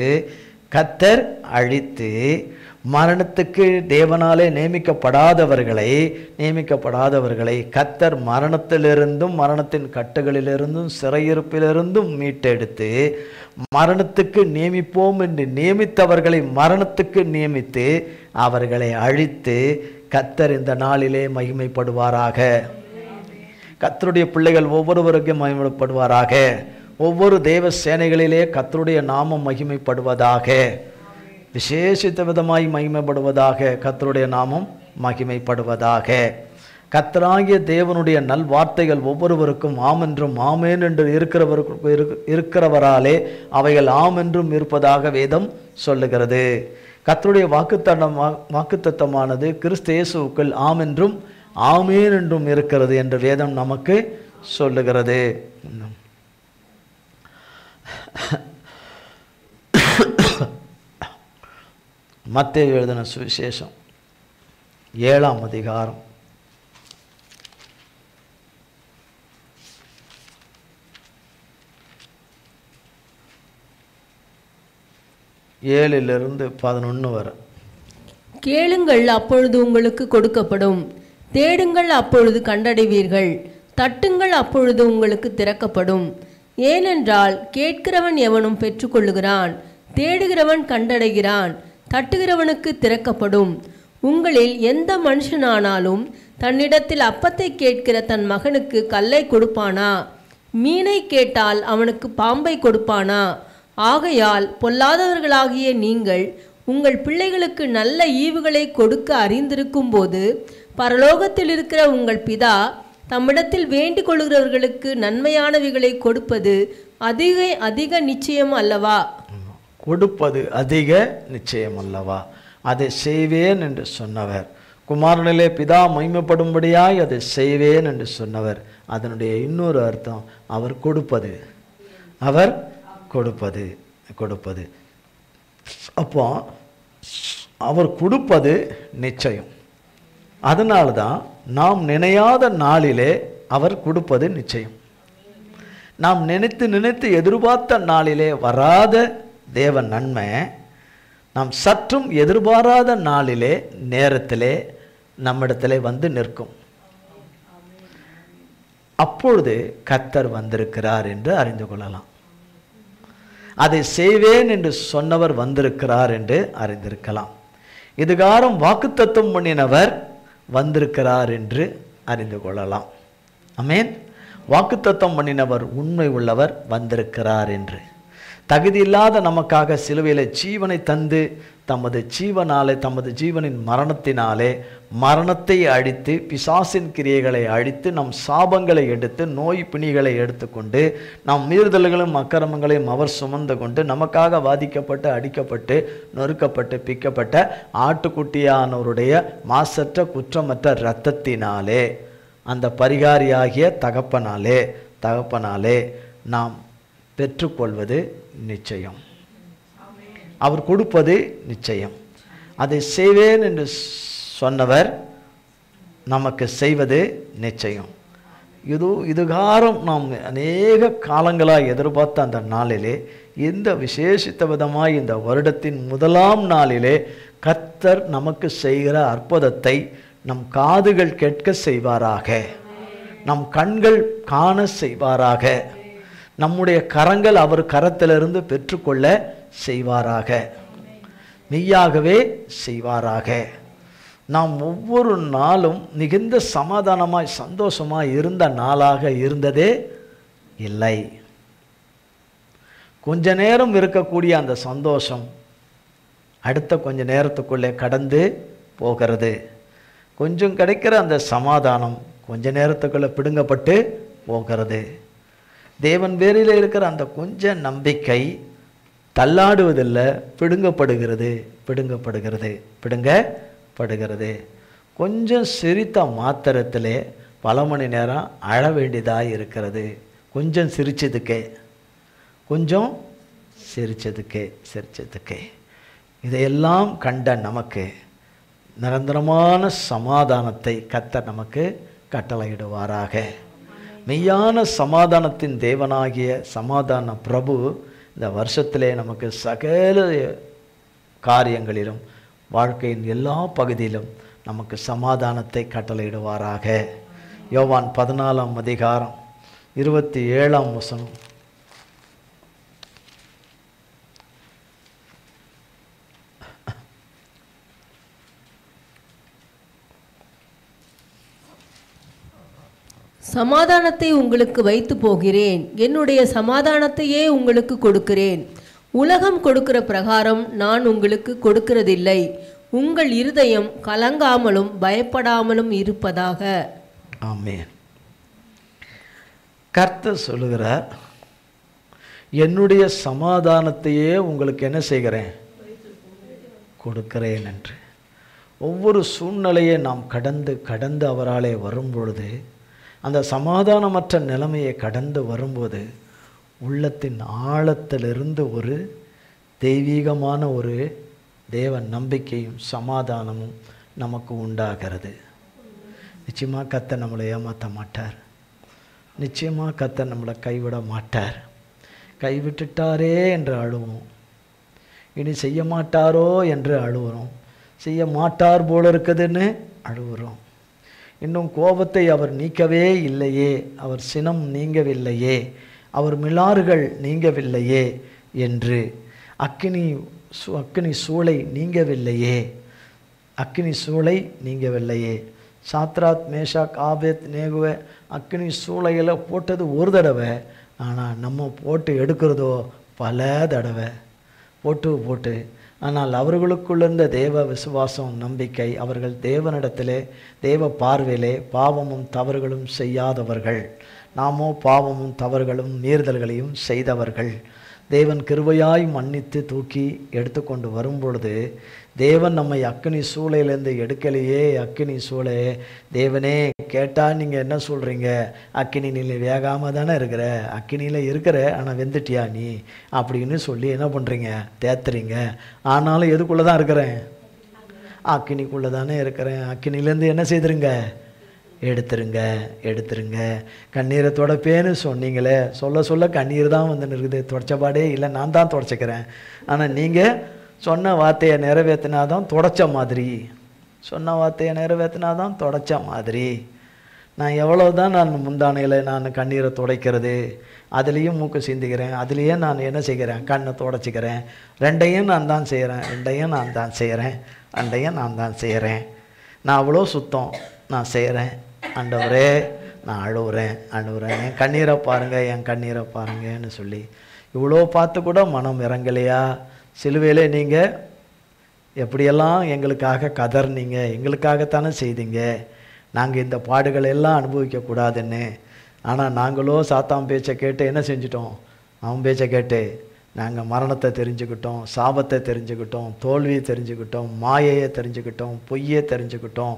மரணத்துக்கு தேவனாலே நியமிக்கப்படாதவர்களை கர்த்தர் மரணத்திலிருந்தும் மரணத்தின் கட்டுகளிலிருந்தும் சிறையிருப்பிலிருந்தும் மீட்டெடுத்து மரணத்துக்கு நியமிப்போம் என்று நியமித்தவர்களை மரணத்துக்கு நியமித்து அவர்களை அழித்து கர்த்தர் இந்த நாளிலே மகிமைப்படுவாராக. கர்த்தருடைய பிள்ளைகள் ஒவ்வொருவருக்கும் மகிமைப்படுவாராக. ஒவ்வொரு தேவ சேனைகளிலே கர்த்தருடைய நாமம் மகிமைப்படுவதாக. விசேஷித்த விதமாய் மகிமைப்படுவதாக. கர்த்தருடைய நாமம் மகிமைப்படுவதாக. கர்த்தராகிய தேவனுடைய நல்வார்த்தைகள் ஒவ்வொருவருக்கும் ஆம் என்றும் ஆமேன் என்று இருக்கிறவராலே அவைகள் ஆம் என்றும் இருப்பதாக வேதம் சொல்லுகிறது. கர்த்தருடைய வாக்குத்தத்தமானது கிறிஸ்து இயேசுவுக்குள் ஆம் என்றும் ஆமேன் என்றும் இருக்கிறது என்று வேதம் நமக்கு சொல்லுகிறது. மத்தேயு எழுதின சுவிசேஷம் 7ஆம் அதிகாரம் 7-11 வரை. கேளுங்கள், அப்பொழுது உங்களுக்கு கொடுக்கப்படும். தேடுங்கள், அப்பொழுது கண்டடைவீர்கள். தட்டுங்கள், அப்பொழுது உங்களுக்கு திறக்கப்படும். ஏனென்றால் கேட்கிறவன் எவனும் பெற்றுக்கொள்ளுகிறான், தேடுகிறவன் கண்டடைகிறான், தட்டுகிறவனுக்கு திறக்கப்படும். உங்களில் எந்த மனுஷனானாலும் தன்னிடத்தில் அப்பத்தை கேட்கிற தன் மகனுக்கு கல்லை கொடுப்பானா? மீனை கேட்டால் அவனுக்கு பாம்பை கொடுப்பானா? ஆகையால் பொல்லாதவர்களாகிய நீங்கள் உங்கள் பிள்ளைகளுக்கு நல்ல ஈவுகளை கொடுக்க அறிந்திருக்கும் போது பரலோகத்தில் இருக்கிற உங்கள் பிதா தம்மிடத்தில் வேண்டிக் கொள்கிறவர்களுக்கு நன்மையானவைகளை கொடுப்பது அதிக நிச்சயம் அல்லவா? கொடுப்பது அதிக நிச்சயம் அல்லவா? அதை செய்வேன் என்று சொன்னவர், குமாரனிலே பிதா மகிமைப்படும்படியாய் அதை செய்வேன் என்று சொன்னவர். அதனுடைய இன்னொரு அர்த்தம் அவர் கொடுப்பது. அவர் கொடுப்பது கொடுப்பது. அப்போ அவர் கொடுப்பது நிச்சயம். அதனால்தான் நாம் நினையாத நாளிலே அவர் கொடுப்பது நிச்சயம். நாம் நினைத்து எதிர்பார்த்த நாளிலே வராத தேவ நன்மை நாம் சற்றும் எதிர்பாராத நாளிலே நேரத்திலே நம்மிடத்திலே வந்து நிற்கும். அப்பொழுது கர்த்தர் வந்திருக்கிறார் என்று அறிந்து கொள்ளலாம். அதை செய்வேன் என்று சொன்னவர் வந்திருக்கிறார் என்று அறிந்திருக்கலாம். இதுகாரம் வாக்குத்தத்தம் பண்ணினவர் வந்திருக்கிறார் என்று அறிந்து கொள்ளலாம். ஆமென். வாக்குத்தத்தம் பண்ணினவர் உண்மை உள்ளவர் வந்திருக்கிறார் என்று. தகுதி இல்லாத நமக்காக சிலுவையிலே ஜீவனை தந்து தமது ஜீவனாலே, தமது ஜீவனின் மரணத்தினாலே மரணத்தை அழித்து பிசாசின் கிரியைகளை அழித்து நம் சாபங்களை எடுத்து நோய் பிணிகளை எடுத்துக்கொண்டு நம் மீறுதல்களும் அக்கிரமங்களையும் அவர் சுமந்து கொண்டு நமக்காக வாதிக்கப்பட்டு அடிக்கப்பட்டு நொறுக்கப்பட்டு பிக்கப்பட்ட ஆட்டுக்குட்டியானவருடைய மாசற்ற குற்றமற்ற இரத்தத்தினாலே அந்த பரிகாரியாகிய தகப்பனாலே நாம் பெற்றுக்கொள்வது நிச்சயம். அவர் கொடுப்பது நிச்சயம். அதை செய்வேன் என்று சொன்னவர் நமக்கு செய்வது நிச்சயம். இதுகாரம் நாம் அநேக காலங்களாக எதிர்பார்த்த அந்த நாளிலே, இந்த விசேஷித்த விதமாய் இந்த வருடத்தின் முதலாம் நாளிலே கர்த்தர் நமக்கு செய்கிற அற்புதத்தை நம் காதுகள் கேட்க செய்வாராக, நம் கண்கள் காண செய்வாராக, நம்முடைய கரங்கள் அவர் கரத்திலிருந்து பெற்றுக்கொள்ள செய்வாராக, மெய்யாகவே செய்வாராக. நாம் ஒவ்வொரு நாளும் மிகுந்த சமாதானமாய் சந்தோஷமாய் இருந்த நாளாக இருந்ததே இல்லை. கொஞ்ச நேரம் இருக்கக்கூடிய அந்த சந்தோஷம் அடுத்த கொஞ்ச நேரத்துக்குள்ளே கடந்து போகிறது. கொஞ்சம் கிடைக்கிற அந்த சமாதானம் கொஞ்ச நேரத்துக்குள்ளே பிடுங்கப்பட்டு போகிறது. தேவன் பேரில் இருக்கிற அந்த கொஞ்ச நம்பிக்கை தள்ளாடுவதில்லை, பிடுங்கப்படுகிறது. கொஞ்சம் சிரித்த மாத்திரத்திலே பல மணி நேரம் அழ வேண்டியதாக இருக்கிறது. கொஞ்சம் சிரிச்சதுக்கே இதையெல்லாம் கண்ட நமக்கு நிரந்தரமான சமாதானத்தை கர்த்தர் நமக்கு கட்டளையிடுவாராக. மெய்யான சமாதானத்தின் தேவனாகிய சமாதான பிரபு இந்த வருஷத்திலே நமக்கு சகல காரியங்களிலும் வாழ்க்கையின் எல்லா பகுதியிலும் நமக்கு சமாதானத்தை கட்டளையிடுவாராக. யோவான் 14ஆம் அதிகாரம் 27ஆம் வசனம். சமாதானத்தை உங்களுக்கு வைத்து போகிறேன், என்னுடைய சமாதானத்தையே உங்களுக்கு கொடுக்கிறேன். உலகம் கொடுக்கிற பிரகாரம் நான் உங்களுக்கு கொடுக்கிறதில்லை. உங்கள் இருதயம் கலங்காமலும் பயப்படாமலும் இருப்பதாக. ஆமென். கர்த்தர் சொல்லுகிறார், என்னுடைய சமாதானத்தையே உங்களுக்கு என்ன செய்கிறேன், கொடுக்கிறேன் என்று. ஒவ்வொரு சூழ்நிலையை நாம் கடந்து அவராலே வரும்பொழுது, அந்த சமாதானமற்ற நிலைமையை கடந்து வரும்போது உள்ளத்தின் ஆழத்திலிருந்து ஒரு தெய்வீகமான ஒரு தேவ நம்பிக்கையும் சமாதானமும் நமக்கு உண்டாகிறது. நிச்சயமாக கர்த்தர் நம்மளை ஏமாற்ற மாட்டார். நிச்சயமாக கர்த்தர் நம்மளை கைவிட மாட்டார். கைவிட்டுட்டாரே என்று அழுவோம், இனி செய்ய மாட்டாரோ என்று அழுவுறோம், செய்ய மாட்டார் போல இருக்குதுன்னு அழுவுறோம். இன்னும் கோபத்தை அவர் நீக்கவே இல்லையே, அவர் சினம் நீங்கவில்லையே, அவர் மிலாறுகள் நீங்கவில்லையே என்று, அக்கினி சூளை நீங்கவில்லையே, அக்கினி சூளை நீங்கவில்லையே. சாத்ராத் மேஷாக் ஆபேத் நேகுவை அக்கினி சூளையில் போட்டது ஒரு தடவை, ஆனால் நம்ம போட்டு எடுக்கிறதோ பல தடவை போட்டு. ஆனால் அவர்களுக்குள்ளிருந்த தேவ விசுவாசம் நம்பிக்கை, அவர்கள் தேவனிடத்திலே தேவ பார்வையிலே பாவமும் தவறுகளும் செய்யாதவர்கள். நாமோ பாவமும் தவறுகளும் மீறுதல்களையும் செய்தவர்கள். தேவன் கிருபையாய் மன்னித்து தூக்கி எடுத்துக்கொண்டு வரும்பொழுது, தேவன் நம்மை அக்கினி சூளையிலேருந்து எடுக்கலையே. அக்கினி சூளை தேவனே கேட்டால் நீங்கள் என்ன சொல்கிறீங்க, அக்கினி நீ வேகாமல் தானே இருக்கிற, அக்கினியில் இருக்கிற ஆனால் வெந்துட்டியா நீ அப்படின்னு சொல்லி என்ன பண்ணுறீங்க, தேத்துறீங்க. ஆனாலும் எதுக்குள்ளே தான் இருக்கிறேன், அக்கினிக்குள்ளே தானே இருக்கிறேன். அக்கினிலேருந்து என்ன செய்துருங்க, எடுத்துருங்க. கண்ணீரை தொடப்பேன்னு சொன்னீங்களே, சொல்ல கண்ணீர் தான் வந்து இருக்குது, தொடச்சபாடே இல்லை, நான் தான் தொடச்சிக்கிறேன். ஆனால் நீங்கள் சொன்ன வார்த்தையை நிறைவேற்றினாதான் தொடச்ச மாதிரி, சொன்ன வார்த்தையை நிறைவேற்றினாதான் தொடச்ச மாதிரி. நான் எவ்வளோ தான் நான் முந்தானையில் நான் கண்ணீரை துடைக்கிறது, அதுலேயும் மூக்கு சிந்திக்கிறேன், அதுலேயே நான் என்ன செய்கிறேன், கண்ணை துடைச்சிக்கிறேன். ரெண்டையும் நான் தான் செய்கிறேன். நான் அவ்வளோ சுத்தம் நான் செய்கிறேன். ஆண்டவரே நான் அழுவுறேன், என் கண்ணீரை பாருங்கன்னு சொல்லி இவ்வளோ பார்த்து கூட மனம் இறங்கலையா? சிலுவையிலே நீங்கள் எப்படியெல்லாம் எங்களுக்காக கதர்னீங்க, எங்களுக்காகத்தானே செய்தீங்க, நாங்கள் இந்த பாடுகளை எல்லாம் அனுபவிக்கக்கூடாதுன்னு. ஆனால் நாங்களோ சாத்தான் பேச்சை கேட்டு என்ன செஞ்சிட்டோம், அவன் பேச்சை கேட்டு நாங்கள் மரணத்தை தெரிஞ்சுக்கிட்டோம், சாபத்தை தெரிஞ்சுக்கிட்டோம், தோல்வியை தெரிஞ்சுக்கிட்டோம், மாயையை தெரிஞ்சுக்கிட்டோம், பொய்யை தெரிஞ்சுக்கிட்டோம்.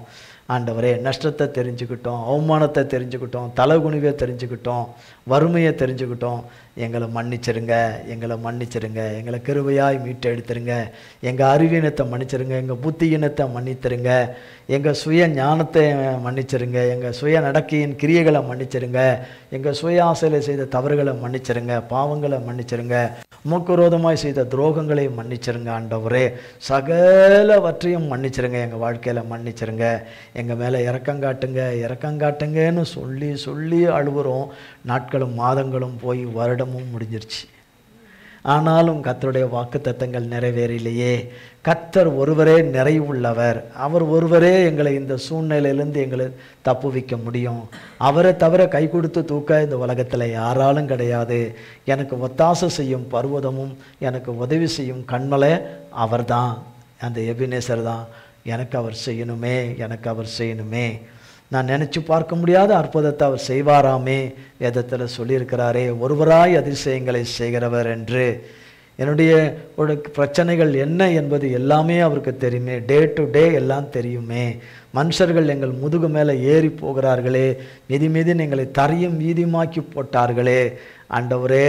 ஆண்டவரே நஷ்டத்தை தெரிஞ்சுக்கிட்டோம், அவமானத்தை தெரிஞ்சுக்கிட்டோம், தலைகுனிவை தெரிஞ்சுக்கிட்டோம், வறுமையை தெரிஞ்சுக்கிட்டோம். எங்களை மன்னிச்சிருங்க, எங்களை கிருபையாய் மீட்டு எடுத்துருங்க. எங்கள் அறிவீனத்தை மன்னிச்சிருங்க, எங்கள் புத்தியினத்தை மன்னித்திருங்க, எங்கள் சுய ஞானத்தை மன்னிச்சிருங்க, எங்கள் சுய நடக்கையின் கிரியைகளை மன்னிச்சிருங்க, எங்கள் சுய ஆசையில் செய்த தவறுகளை மன்னிச்சிருங்க, பாவங்களை மன்னிச்சிருங்க, உமக்கு விரோதமாய் செய்த துரோகங்களை மன்னிச்சிருங்க. ஆண்டவரே சகலவற்றையும் மன்னிச்சிருங்க, எங்கள் வாழ்க்கையில் மன்னிச்சிருங்க, எங்கள் மேலே இறக்கங்காட்டுங்கன்னு சொல்லி அழுவுறோம். நாட்களும் மாதங்களும் போய் வருடமும் முடிஞ்சிருச்சு. ஆனாலும் கர்த்தருடைய வாக்குத்தத்தங்கள் நிறைவேறலையே. கர்த்தர் ஒருவரே நிறைவுள்ளவர், அவர் ஒருவரே எங்களை இந்த சூழ்நிலையிலிருந்து எங்களை தப்புவிக்க முடியும். அவரை தவிர கை கொடுத்து தூக்க இந்த உலகத்தில் யாராலும் கிடையாது. எனக்கு ஒத்தாசை செய்யும் பர்வதமும் எனக்கு உதவி செய்யும் கண்மலை அவர்தான், அந்த எபினேசர் தான். எனக்கு அவர் செய்யணுமே, நான் நினச்சி பார்க்க முடியாத அற்புதத்தை அவர் செய்வாராமே. வேதத்தில் சொல்லியிருக்கிறாரே, ஒருவராய் அதிசயங்களை செய்கிறவர் என்று. என்னுடைய பிரச்சனைகள் என்ன என்பது எல்லாமே அவருக்கு தெரியுமே, டே டு டே எல்லாம் தெரியுமே. மனுஷர்கள் எங்கள் முதுகு மேலே ஏறி போகிறார்களே, மிதி எங்களை தரையும் வீதியுமாக்கி போட்டார்களே. ஆண்டவரே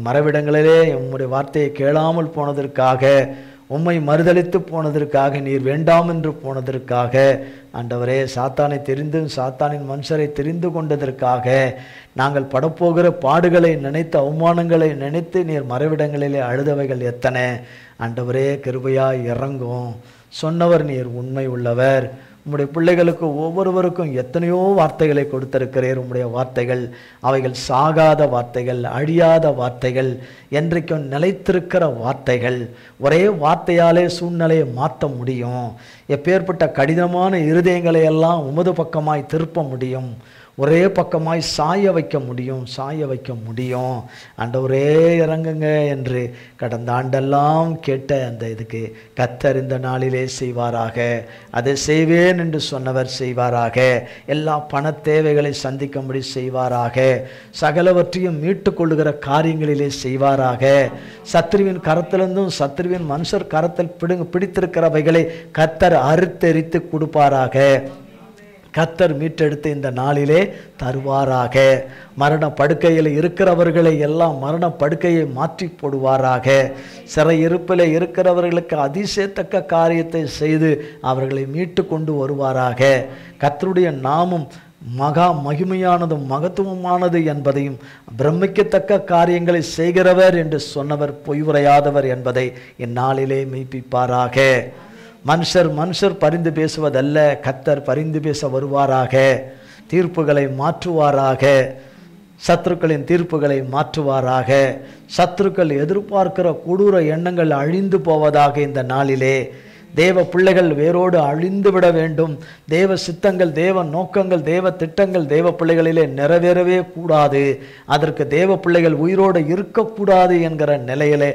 மறைவிடங்களிலே உம்முடைய வார்த்தையை கேளாமல் போனதற்காக உம்மை மறுதலித்து போனதற்காக, நீர் வேண்டாம் என்று போனதற்காக, ஆண்டவரே சாத்தானை தெரிந்தும் சாத்தானின் மனுஷரை தெரிந்து கொண்டதற்காக, நாங்கள் படப்போகிற பாடுகளை நினைத்து அவமானங்களை நினைத்து நீர் மறைவிடங்களிலே அழுதவைகள் எத்தனை. ஆண்டவரே கிருபையாய் இறங்கும். சொன்னவர் நீர் உண்மை உள்ளவர். உம்முடைய பிள்ளைகளுக்கு ஒவ்வொருவருக்கும் எத்தனையோ வார்த்தைகளை கொடுத்திருக்கிறீர். உம்முடைய வார்த்தைகள் அவைகள் சாகாத வார்த்தைகள், அழியாத வார்த்தைகள், என்றைக்கும் நிலைத்திருக்கிற வார்த்தைகள். ஒரே வார்த்தையாலே சூழ்நிலையை மாற்ற முடியும். எப்பேற்பட்ட கடினமான இருதயங்களை எல்லாம் உமது பக்கமாய் திருப்ப முடியும். ஒரே பக்கமாய் சாய வைக்க முடியும். ஆண்டவரே இறங்குங்க என்று கடந்த ஆண்டெல்லாம் கேட்ட அந்த இதுக்கு கர்த்தர் இந்த நாளிலே செய்வாராக. அதை செய்வேன் என்று சொன்னவர் செய்வாராக. எல்லா பண தேவைகளை சந்திக்கும்படி செய்வாராக. சகலவற்றையும் மீட்டு கொள்ளுகிற காரியங்களிலே செய்வாராக. சத்ருவின் கரத்திலிருந்தும் சத்ருவின் மனுஷர் கரத்தில் பிடித்திருக்கிறவைகளை கர்த்தர் அறுத்தெரித்து கொடுப்பாராக. கர்த்தர் மீட்டெடுத்து இந்த நாளிலே தருவாராக. மரண படுக்கையில் இருக்கிறவர்களை எல்லாம் மரண படுக்கையை மாற்றி போடுவாராக. சிறையிருப்பில் இருக்கிறவர்களுக்கு அதிசயத்தக்க காரியத்தை செய்து அவர்களை மீட்டு கொண்டு வருவாராக. கர்த்தருடைய நாமம் மகா மகிமையானதும் மகத்துவமானது என்பதையும், பிரமிக்கத்தக்க காரியங்களை செய்கிறவர் என்று சொன்னவர் பொய் உரையாதவர் என்பதை இந்நாளிலே மெய்ப்பிப்பாராக. மனுஷர் பரிந்து பேசுவதல்ல, கர்த்தர் பரிந்து பேச வருவாராக. தீர்ப்புகளை மாற்றுவாராக. சத்துருக்களின் தீர்ப்புகளை மாற்றுவாராக. சத்துருக்கள் எதிர்பார்க்கிற கொடூர எண்ணங்கள் அழிந்து போவதாக. இந்த நாளிலே தேவ பிள்ளைகள் வேரோடு அழிந்து விட வேண்டும். தேவ சித்தங்கள், தேவ நோக்கங்கள், தேவ திட்டங்கள் தேவ பிள்ளைகளிலே நிறைவேறவே கூடாது. அதற்கு தேவ பிள்ளைகள் உயிரோடு இருக்கக்கூடாது என்கிற நிலையிலே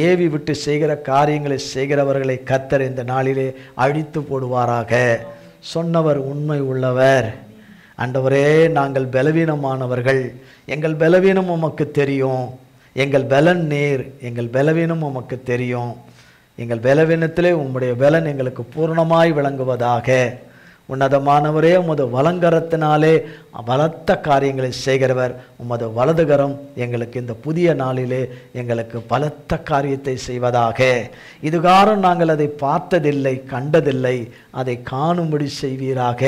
ஏவி விட்டு செய்கிற காரியங்களை செய்கிறவர்களை கர்த்தர் இந்த நாளிலே அழித்து போடுவாராக. சொன்னவர் உண்மை உள்ளவர். ஆண்டவரே நாங்கள் பலவீனமானவர்கள், எங்கள் பலவீனம் உமக்கு தெரியும். எங்கள் பலன் நீர், எங்கள் பலவீனம் உமக்கு தெரியும். எங்கள் பலவீனத்திலே உம்முடைய பலன் எங்களுக்கு பூர்ணமாய் விளங்குவதாக. உன்னதமானவரே, உமது வலங்கரத்தினாலே பலத்த காரியங்களை செய்கிறவர். உமது வலதுகரம் எங்களுக்கு இந்த புதிய நாளிலே எங்களுக்கு பலத்த காரியத்தை செய்வதாக. இதுகாரம் நாங்கள் அதை பார்த்ததில்லை, கண்டதில்லை, அதை காணும்படி செய்வீராக.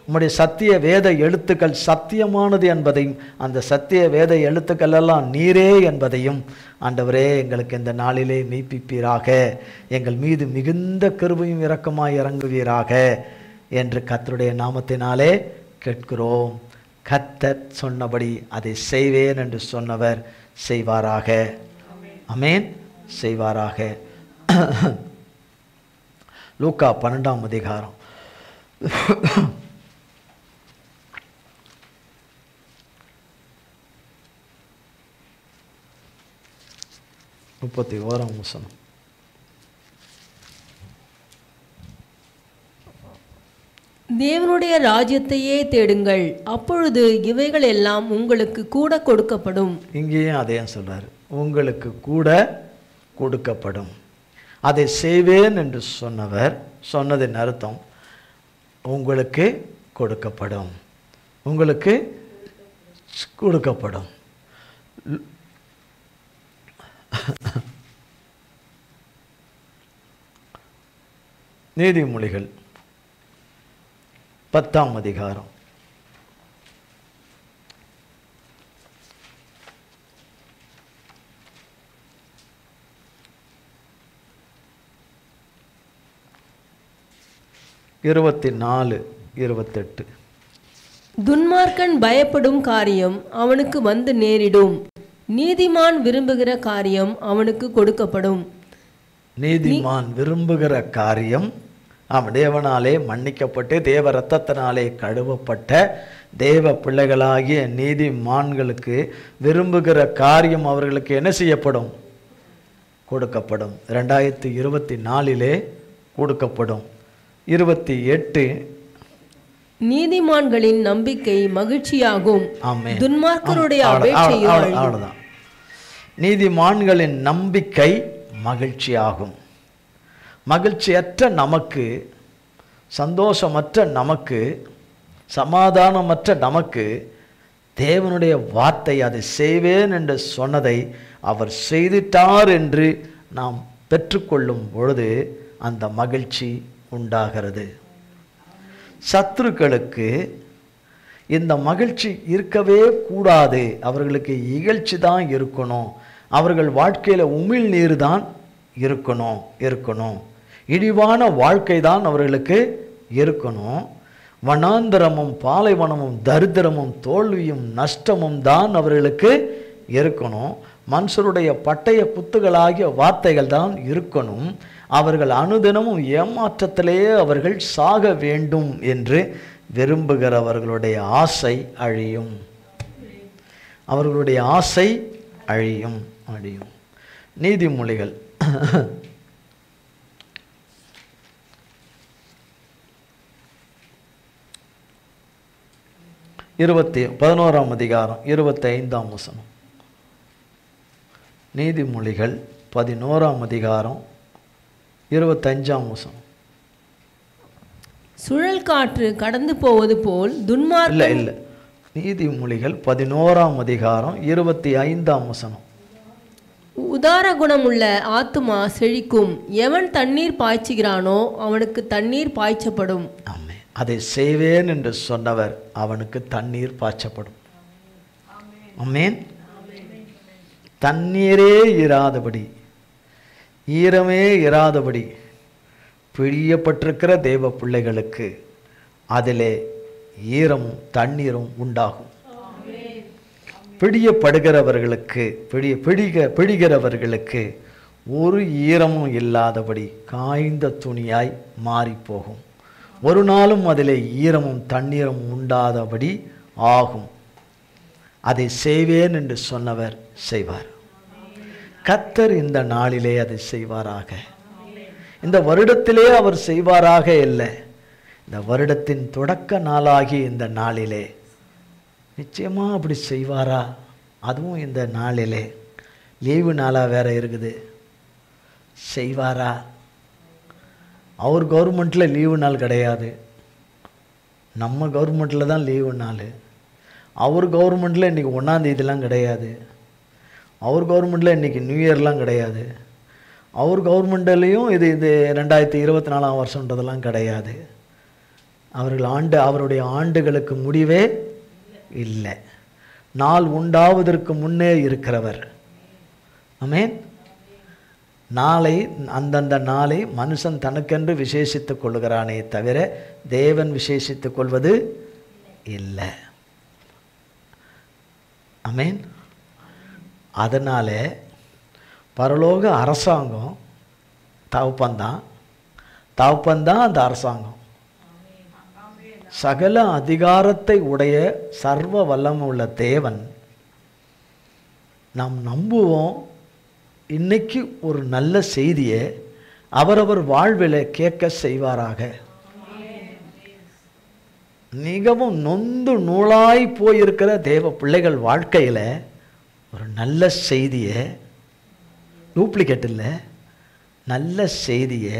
உம்முடைய சத்திய வேத எழுத்துக்கள் சத்தியமானது என்பதையும், அந்த சத்திய வேத எழுத்துக்கள் எல்லாம் நீரே என்பதையும் ஆண்டவரே எங்களுக்கு இந்த நாளிலே மெய்ப்பிப்பீராக. எங்கள் மீது மிகுந்த கிருபையும் இரக்கமாய் இறங்குவீராக என்று கர்த்தருடைய நாமத்தினாலே கேட்கிறோம். கர்த்தர் சொன்னபடி அதை செய்வேன் என்று சொன்னவர் செய்வாராக. ஆமென், செய்வாராக. லூக்கா 12ஆம் அதிகாரம் 31ஆம் வசனம். தேவனுடைய ராஜ்யத்தையே தேடுங்கள், அப்பொழுது இவைகள் எல்லாம் உங்களுக்கு கூட கொடுக்கப்படும். இங்கேயும் அதே சொல்றாரு, உங்களுக்கு கூட கொடுக்கப்படும். அதை செய்வேன் என்று சொன்னவர் சொன்னதின் அர்த்தம் உங்களுக்கு கொடுக்கப்படும், உங்களுக்கு கொடுக்கப்படும். நீதிமொழிகள் 10ஆம் அதிகாரம் 24-28. துன்மார்க்கன் பயப்படும் காரியம் அவனுக்கு வந்து நேரிடும், நீதிமான் விரும்புகிற காரியம் அவனுக்கு கொடுக்கப்படும். நீதிமான் விரும்புகிற காரியம் அவன் தேவனாலே மன்னிக்கப்பட்டு தேவ இரத்தத்தினாலே கழுவப்பட்ட தேவ பிள்ளைகளாகிய நீதிமான்களுக்கு விரும்புகிற காரியம் அவர்களுக்கு என்ன செய்யப்படும்? கொடுக்கப்படும். 2024 கொடுக்கப்படும். 28 நீதிமான்களின் நம்பிக்கை மகிழ்ச்சியாகும், ஆமென். துன்மார்க்கருடைய அபேட்சையோ அழியும். அவ்வளவுதான். நீதிமான்களின் நம்பிக்கை மகிழ்ச்சியாகும். மகிழ்ச்சியற்ற நமக்கு, சந்தோஷமற்ற நமக்கு, சமாதானமற்ற நமக்கு தேவனுடைய வார்த்தை அதை செய்வேன் என்று சொன்னதை அவர் செய்துட்டார் என்று நாம் பெற்றுக்கொள்ளும் பொழுது அந்த மகிழ்ச்சி உண்டாகிறது. சத்துருக்களுக்கு இந்த மகிழ்ச்சி இருக்கவே கூடாது. அவர்களுக்கு இகழ்ச்சி தான் இருக்கணும். அவர்கள் வாழ்க்கையில் உமிழ்நீர் தான் இருக்கணும். இழிவான வாழ்க்கை தான் அவர்களுக்கு இருக்கணும். வனாந்தரமும் பாலைவனமும் தரித்திரமும் தோல்வியும் நஷ்டமும் தான் அவர்களுக்கு இருக்கணும். மனுஷருடைய பட்டய குத்துகளாகிய வார்த்தைகள் தான் இருக்கணும். அவர்கள் அனுதினமும் ஏமாற்றத்திலேயே அவர்கள் சாக வேண்டும் என்று விரும்புகிறவர்களுடைய ஆசை அழியும். அவர்களுடைய ஆசை அழியும். நீதிமொழிகள் 11ஆம் அதிகாரம் 25ஆம் வசனம். நீதிமொழிகள் 11ஆம் அதிகாரம் 25ஆம் வசனம். சுழல் காற்று கடந்து போவது போல் துன்மார்க்கம் இல்ல நீதிமொழிகள் 11ஆம் அதிகாரம் 25ஆம் வசனம். உதார குணமுள்ள ஆத்துமா செழிக்கும். எவன் தண்ணீர் பாய்ச்சுகிறானோ அவனுக்கு தண்ணீர் பாய்ச்சப்படும். அதை செய்வேன் என்று சொன்னவர் அவனுக்கு தண்ணீர் பாய்ச்சப்படும். ஆமென். தண்ணீரே இராதபடி, ஈரமே இராதபடி பிழியப்பட்டிருக்கிற தேவ பிள்ளைகளுக்கு அதிலே ஈரமும் தண்ணீரும் உண்டாகும். பிழியப்படுகிறவர்களுக்கு பிழிகிறவர்களுக்கு ஒரு ஈரமும் இல்லாதபடி காய்ந்த துணியாய் மாறி போகும். ஒரு நாளும் அதிலே ஈரமும் தண்ணீரும் உண்டாதபடி ஆகும். அதை செய்வேன் என்று சொன்னவர் செய்வார். கர்த்தர் இந்த நாளிலே அதை செய்வாராக. இந்த வருடத்திலே அவர் செய்வாராக இல்லை, இந்த வருடத்தின் தொடக்க நாளாகி இந்த நாளிலே நிச்சயமா அப்படி செய்வாரா? அதுவும் இந்த நாளிலே லீவு நாளாக வேற இருக்குது. செய்வாரா? அவர் கவர்மெண்ட்டில் லீவு நாள் கிடையாது, நம்ம கவர்மெண்ட்டில் தான் லீவு நாள். அவர் கவர்மெண்ட்டில் இன்றைக்கி 1ஆம் தேதிலாம் கிடையாது. அவர் கவர்மெண்ட்டில் இன்றைக்கி நியூ இயர்லாம் கிடையாது. அவர் கவர்மெண்ட்லேயும் இது 2024ஆம் வருஷன்றதெல்லாம் கிடையாது. அவருடைய ஆண்டுகளுக்கு முடிவே இல்லை. நாள் உண்டாவதற்கு முன்னே இருக்கிறவர். ஆமென். நாளை அந்தந்த நாளை மனுஷன் தனக்கென்று விசேஷித்துக் கொள்கிறானே தவிர தேவன் விசேஷித்துக் கொள்வது இல்லை. ஆமென். அதனால பரலோக அரசாங்கம் தகப்பன்தான் அந்த அரசாங்கம். சகல அதிகாரத்தை உடைய சர்வ வல்லமை உள்ள தேவன் நாம் நம்புவோம். இன்னைக்கு ஒரு நல்ல செய்தியை அவரவர் வாழ்வில் கேட்க செய்வாராக. மிகவும் நொந்து நூலாய் போயிருக்கிற தேவ பிள்ளைகள் வாழ்க்கையில் ஒரு நல்ல செய்தியை, டூப்ளிகேட் இல்லை, நல்ல செய்தியை,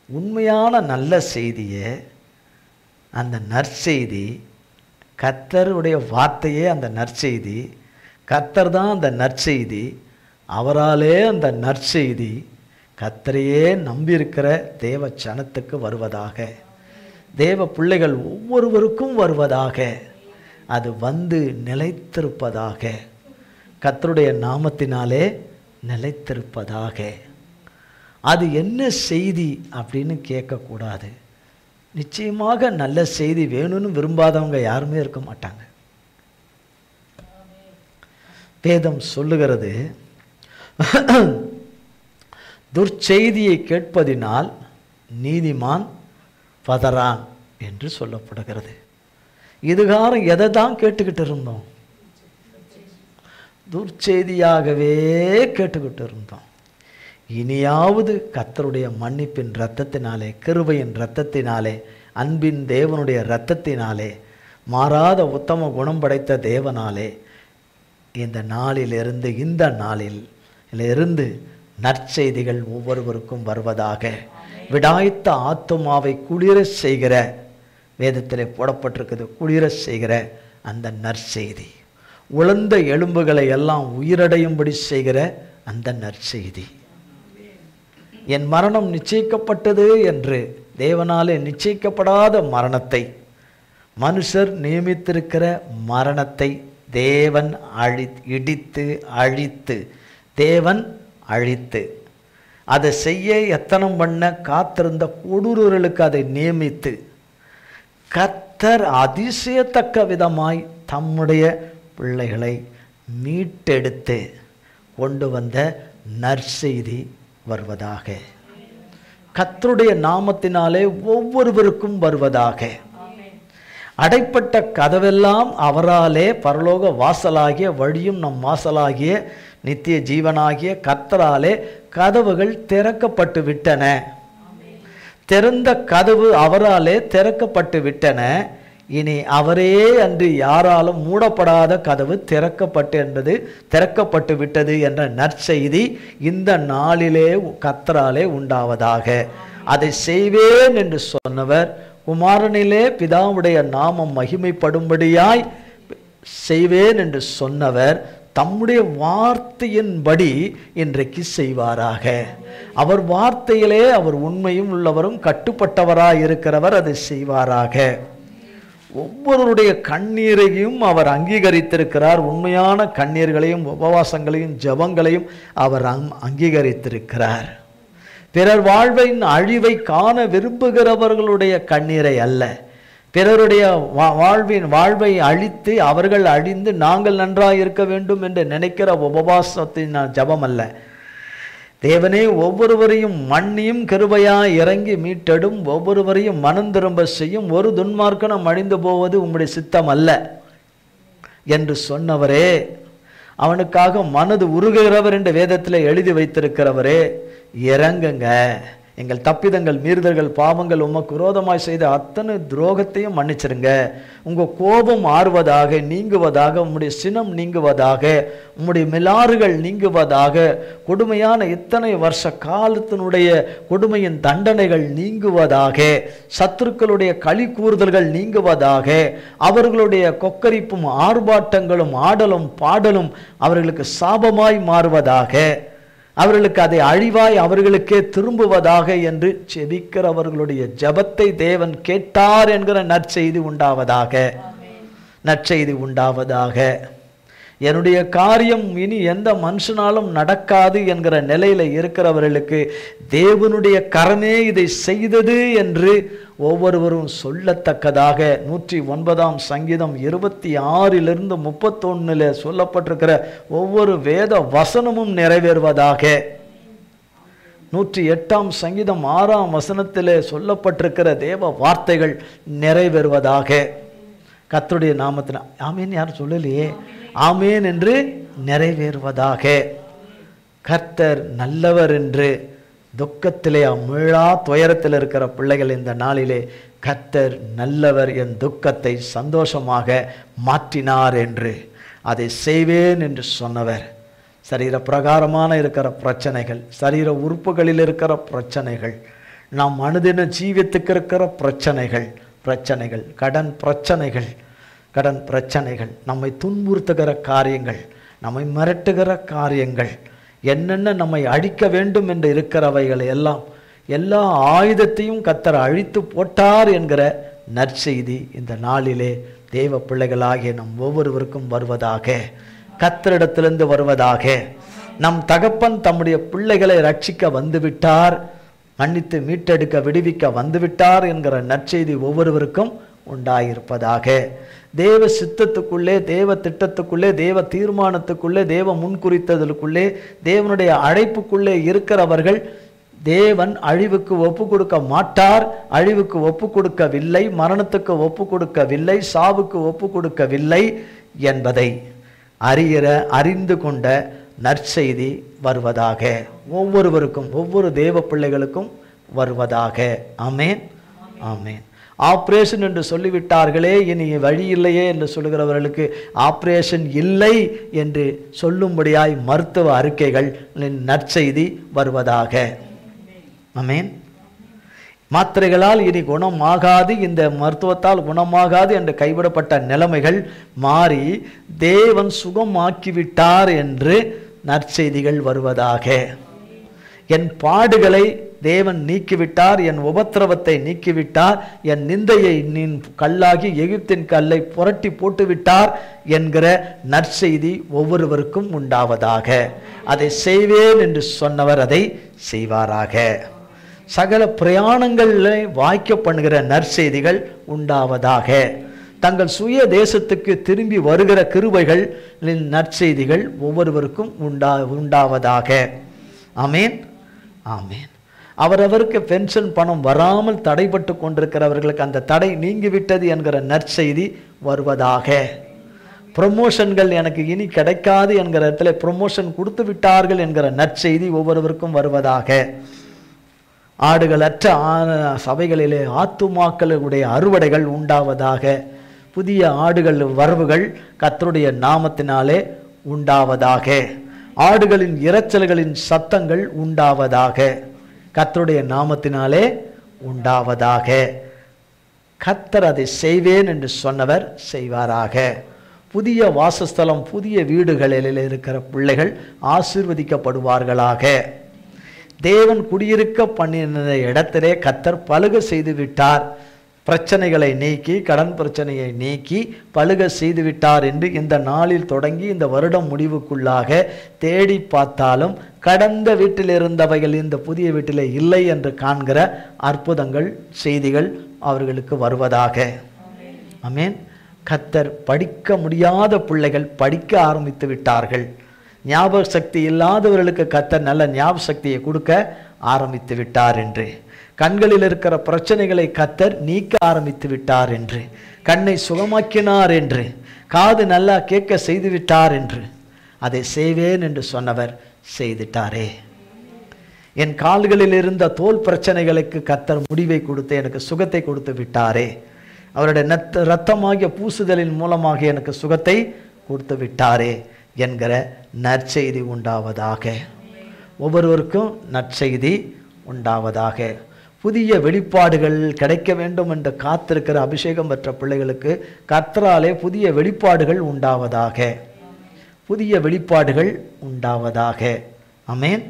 உண்மையான நல்ல செய்தியை, அந்த நற்செய்தி கர்த்தருடைய வார்த்தையே அந்த நற்செய்தி, கர்த்தர் தான் அந்த நற்செய்தி, அவராலே அந்த நற்செய்தி கர்த்தரையே நம்பியிருக்கிற தேவ ஜனத்துக்கு வருவதாக, தேவ பிள்ளைகள் ஒவ்வொருவருக்கும் வருவதாக, அது வந்து நிலைத்திருப்பதாக, கர்த்தருடைய நாமத்தினாலே நிலைத்திருப்பதாக. அது என்ன செய்தி அப்படின்னு கேட்கக்கூடாது. நிச்சயமாக நல்ல செய்தி வேணும்னு விரும்பாதவங்க யாருமே இருக்க மாட்டாங்க. வேதம் சொல்லுகிறது, துர்ச்செய்தியை கேட்பதினால் நீதிமான் பதறான் என்று சொல்லப்படுகிறது. இதுகாரம் எதை தான் கேட்டுக்கிட்டு இருந்தோம்? துர்ச்செய்தியாகவே கேட்டுக்கிட்டு இருந்தோம். இனியாவது கர்த்தருடைய மன்னிப்பின் இரத்தத்தினாலே, கிருபையின் இரத்தத்தினாலே, அன்பின் தேவனுடைய இரத்தத்தினாலே, மாறாத உத்தம குணம் படைத்த தேவனாலே இந்த நாளிலிருந்து நற்செய்திகள் ஒவ்வொருவருக்கும் வருவதாக. விடாய்த்த ஆத்துமாவை குளிர செய்கிற, வேதத்திலே போடப்பட்டிருக்குது, குளிர செய்கிற அந்த நற்செய்தி, உலர்ந்த எலும்புகளை எல்லாம் உயிரடையும்படி செய்கிற அந்த நற்செய்தி. என் மரணம் நிச்சயிக்கப்பட்டது என்று தேவனாலே நிச்சயிக்கப்படாத மரணத்தை, மனுஷர் நியமித்திருக்கிற மரணத்தை தேவன் இடித்து அழித்து, தேவன் அழித்து, அதை செய்ய எத்தனம் பண்ண காத்திருந்த கொடூரர்களுக்கு அதை நியமித்து, கர்த்தர் அதிசயத்தக்க விதமாய் தம்முடைய பிள்ளைகளை மீட்டெடுத்து கொண்டு வந்த நற்செய்தி வருவதாக. கர்த்தருடைய நாமத்தினாலே ஒவ்வொருவருக்கும் வருவதாக. அடைப்பட்ட கதவெல்லாம் அவராலே பரலோக வாசலாகிய வழியும் நம் வாசலாகிய நித்திய ஜீவனாகிய கர்த்தராலே கதவுகள் திறக்கப்பட்டு விட்டன. திறந்த கதவு அவராலே திறக்கப்பட்டு விட்டன. இனி அவரே அன்று யாராலும் மூடப்படாத கதவு திறக்கப்பட்டு விட்டது என்ற நற்செய்தி இந்த நாளிலே கர்த்தராலே உண்டாவதாக. அதை செய்வேன் என்று சொன்னவர், குமாரனிலே பிதாவுடைய நாமம் மகிமைப்படும்படியாய் செய்வேன் என்று சொன்னவர் தம்முடைய வார்த்தையின்படி இன்றைக்கு செய்வாராக. அவர் வார்த்தையிலே அவர் உண்மையும் உள்ளவரும் கட்டுப்பட்டவராய் இருக்கிறவர், அதை செய்வாராக. ஒவ்வொருடைய கண்ணீரையும் அவர் அங்கீகரித்திருக்கிறார். உண்மையான கண்ணீர்களையும் உபவாசங்களையும் ஜெபங்களையும் அவர் அங்கீகரித்திருக்கிறார். பிறர் வாழ்வின் அழிவை காண விரும்புகிறவர்களுடைய கண்ணீரை அல்ல, பிறருடைய வாழ்வை அழித்து அவர்கள் அழிந்து நாங்கள் நன்றாக இருக்க வேண்டும் என்று நினைக்கிற உபவாசத்தின் ஜபம் அல்ல. தேவனே ஒவ்வொருவரையும் மன்னியும் கிருபையாய் இறங்கி மீட்டெடும், ஒவ்வொருவரையும் மனம் திரும்ப செய்யும், ஒரு துன்மார்க்கனும் அழிந்து போவது உம்முடைய சித்தம் அல்ல என்று சொன்னவரே, அவனுக்காக மனது உருகுகிறவர் என்று வேதத்தில் எழுதி வைத்திருக்கிறவரே, இறங்குங்க, எங்கள் தப்பிதங்கள் மீறுதல்கள் பாவங்கள் உமக்கு விரோதமாய் செய்த அத்தனை துரோகத்தையும் மன்னிச்சிருங்க, உங்கள் கோபம் ஆறுவதாக நீங்குவதாக, உம்முடைய சினம் நீங்குவதாக, உம்முடைய மிலாறுகள் நீங்குவதாக, கொடுமையான இத்தனை வருஷ காலத்தினுடைய கொடுமையின் தண்டனைகள் நீங்குவதாக, சத்துருக்களுடைய களி கூறுதல்கள் நீங்குவதாக, அவர்களுடைய கொக்கரிப்பும் ஆர்ப்பாட்டங்களும் ஆடலும் பாடலும் அவர்களுக்கு சாபமாய் மாறுவதாக, அவர்களுக்கு அதை அழிவாய் அவர்களுக்கே திரும்புவதாக என்று செபிக்கிறவர்களுடைய ஜபத்தை தேவன் கேட்டார் என்கிற நற்செய்தி உண்டாவதாக. நற்செய்தி உண்டாவதாக. என்னுடைய காரியம் இனி எந்த மனுஷனாலும் நடக்காது என்கிற நிலையில் இருக்கிறவர்களுக்கு தேவனுடைய கரமே இதை செய்தது என்று ஒவ்வொருவரும் சொல்லத்தக்கதாக 109 சங்கீதம் 26 31 சொல்லப்பட்டிருக்கிற ஒவ்வொரு வேத வசனமும் நிறைவேறுவதாக. 108 சங்கீதம் 6 சொல்லப்பட்டிருக்கிற தேவ வார்த்தைகள் நிறைவேறுவதாக. கர்த்தருடைய நாமத்தினால் ஆமேன். யாரும் சொல்லலையே? ஆமேன் என்று நிறைவேறுவதாக. கர்த்தர் நல்லவர் என்று துக்கத்திலே மீளா துயரத்தில் இருக்கிற பிள்ளைகள் இந்த நாளிலே கர்த்தர் நல்லவர், என் துக்கத்தை சந்தோஷமாக மாற்றினார் என்று அதை செய்வேன் என்று சொன்னவர், சரீர பிரகாரமான இருக்கிற பிரச்சனைகள், சரீர உறுப்புகளில் இருக்கிற பிரச்சனைகள், நாம் அனுதின ஜீவியத்துக்கு இருக்கிற பிரச்சனைகள், கடன் பிரச்சனைகள், நம்மை துன்புறுத்துகிற காரியங்கள், நம்மை மிரட்டுகிற காரியங்கள், என்னென்ன நம்மை அழிக்க வேண்டும் என்று இருக்கிறவைகள் எல்லாம், எல்லா ஆயுதத்தையும் கர்த்தர் அழித்து போட்டார் என்கிற நற்செய்தி இந்த நாளிலே தேவ பிள்ளைகளாகிய நம் ஒவ்வொருவருக்கும் வருவதாக. கர்த்தரிடத்திலிருந்து வருவதாக. நம் தகப்பன் தம்முடைய பிள்ளைகளை ரட்சிக்க வந்துவிட்டார், மன்னித்து மீட்டெடுக்க விடுவிக்க வந்துவிட்டார் என்கிற நற்செய்தி ஒவ்வொருவருக்கும் உண்டாயிருப்பதாக. தேவ சித்தத்துக்குள்ளே, தேவ திட்டத்துக்குள்ளே, தேவ தீர்மானத்துக்குள்ளே, தேவ முன்குறித்ததற்குள்ளே, தேவனுடைய அழைப்புக்குள்ளே இருக்கிறவர்கள் தேவன் அழிவுக்கு ஒப்பு கொடுக்க மாட்டார், அழிவுக்கு ஒப்பு கொடுக்கவில்லை, மரணத்துக்கு ஒப்பு கொடுக்கவில்லை, சாவுக்கு ஒப்பு கொடுக்கவில்லை என்பதை அறிந்து கொண்ட நற்செய்தி வருவதாக. ஒவ்வொருவருக்கும், ஒவ்வொரு தேவ பிள்ளைகளுக்கும் வருவதாக. ஆமேன், ஆமேன். ஆப்ரேஷன் என்று சொல்லிவிட்டார்களே, இனி வழி இல்லையே என்று சொல்லுகிறவர்களுக்கு ஆப்ரேஷன் இல்லை என்று சொல்லும்படியாய் மருத்துவ அறிக்கைகள் நற்செய்தி வருவதாக. ஆமேன். மாத்திரைகளால் இனி குணமாகாது, இந்த மருத்துவத்தால் குணமாகாது என்று கைவிடப்பட்ட நிலைமைகள் மாறி தேவன் சுகமாக்கிவிட்டார் என்று நற்செய்திகள் வருவதாக. என் பாடுகளை தேவன் நீக்கிவிட்டார், என் உபத்திரவத்தை நீக்கிவிட்டார், என் நிந்தையை கல்லாகி எகிப்தின் கல்லை புரட்டி போட்டுவிட்டார் என்கிற நற்செய்தி ஒவ்வொருவருக்கும் உண்டாவதாக. அதை செய்வேன் என்று சொன்னவர் அதை செய்வாராக. சகல பிரயாணங்களை வாய்க்க பண்ணுகிற நற்செய்திகள் உண்டாவதாக. தங்கள் சுய தேசத்துக்கு திரும்பி வருகிற கிருபைகளின் நற்செய்திகள் ஒவ்வொருவருக்கும் உண்டாவதாக. ஆமேன், ஆமேன். அவரவருக்கு பென்ஷன் பணம் வராமல் தடைபட்டு கொண்டிருக்கிறவர்களுக்கு அந்த தடை நீங்கிவிட்டது என்கிற நற்செய்தி வருவதாக. ப்ரொமோஷன்கள் எனக்கு இனி கிடைக்காது என்கிற இடத்துல ப்ரொமோஷன் கொடுத்து விட்டார்கள் என்கிற நற்செய்தி ஒவ்வொருவருக்கும் வருவதாக. ஆடுகளற்ற சபைகளிலே ஆத்துமாக்களுடைய அறுவடைகள் உண்டாவதாக. புதிய ஆடுகள் வரவுகள் கர்த்தருடைய நாமத்தினாலே உண்டாவதாக. ஆடுகளின் இரைச்சல்களின் சத்தங்கள் உண்டாவதாக. கர்த்தருடைய நாமத்தினாலே உண்டாவதாக. கர்த்தர் அதை செய்வேன் என்று சொன்னவர் செய்வாராக. புதிய வாசஸ்தலம், புதிய வீடுகளில் இருக்கிற பிள்ளைகள் ஆசீர்வதிக்கப்படுவார்களாக. தேவன் குடியிருக்க பண்ணின இடத்திலே கர்த்தர் பலுக செய்து விட்டார். பிரச்சனைகளை நீக்கி, கடன் பிரச்சனையை நீக்கி பலுக செய்து விட்டார் என்று இந்த நாளில் தொடங்கி இந்த வருடம் முடிவுக்குள்ளாக தேடி பார்த்தாலும் கடந்த வீட்டில் இருந்தவைகள் இந்த புதிய வீட்டிலே இல்லை என்று காண்கிற அற்புதங்கள், செய்திகள் அவர்களுக்கு வருவதாக. ஆமென். கர்த்தர் படிக்க முடியாத பிள்ளைகள் படிக்க ஆரம்பித்து விட்டார்கள். ஞாபக சக்தி இல்லாதவர்களுக்கு கர்த்தர் நல்ல ஞாபக சக்தியை கொடுக்க ஆரம்பித்து விட்டார் என்று, கண்களில் இருக்கிற பிரச்சனைகளை கர்த்தர் நீக்க ஆரம்பித்து விட்டார் என்று, கண்ணை சுகமாக்கினார் என்று, காது நல்லா கேட்க செய்து விட்டார் என்று, அதை செய்வேன் என்று சொன்னவர் செய்துட்டாரே. என் கால்களில் இருந்த தோல் பிரச்சனைகளுக்கு கர்த்தர் முடிவை கொடுத்து எனக்கு சுகத்தை கொடுத்து விட்டாரே. அவருடைய இரத்தமாகிய பூசுதலின் மூலமாக எனக்கு சுகத்தை கொடுத்து விட்டாரே என்கிற நற்செய்தி உண்டாவதாக. ஒவ்வொருவருக்கும் நற்செய்தி உண்டாவதாக. புதிய வெளிப்பாடுகள் கிடைக்க வேண்டும் என்று காத்திருக்கிற அபிஷேகம் பெற்ற பிள்ளைகளுக்கு கர்த்தராலே புதிய வெளிப்பாடுகள் உண்டாவதாக. புதிய வெளிப்பாடுகள் உண்டாவதாக. ஆமென்.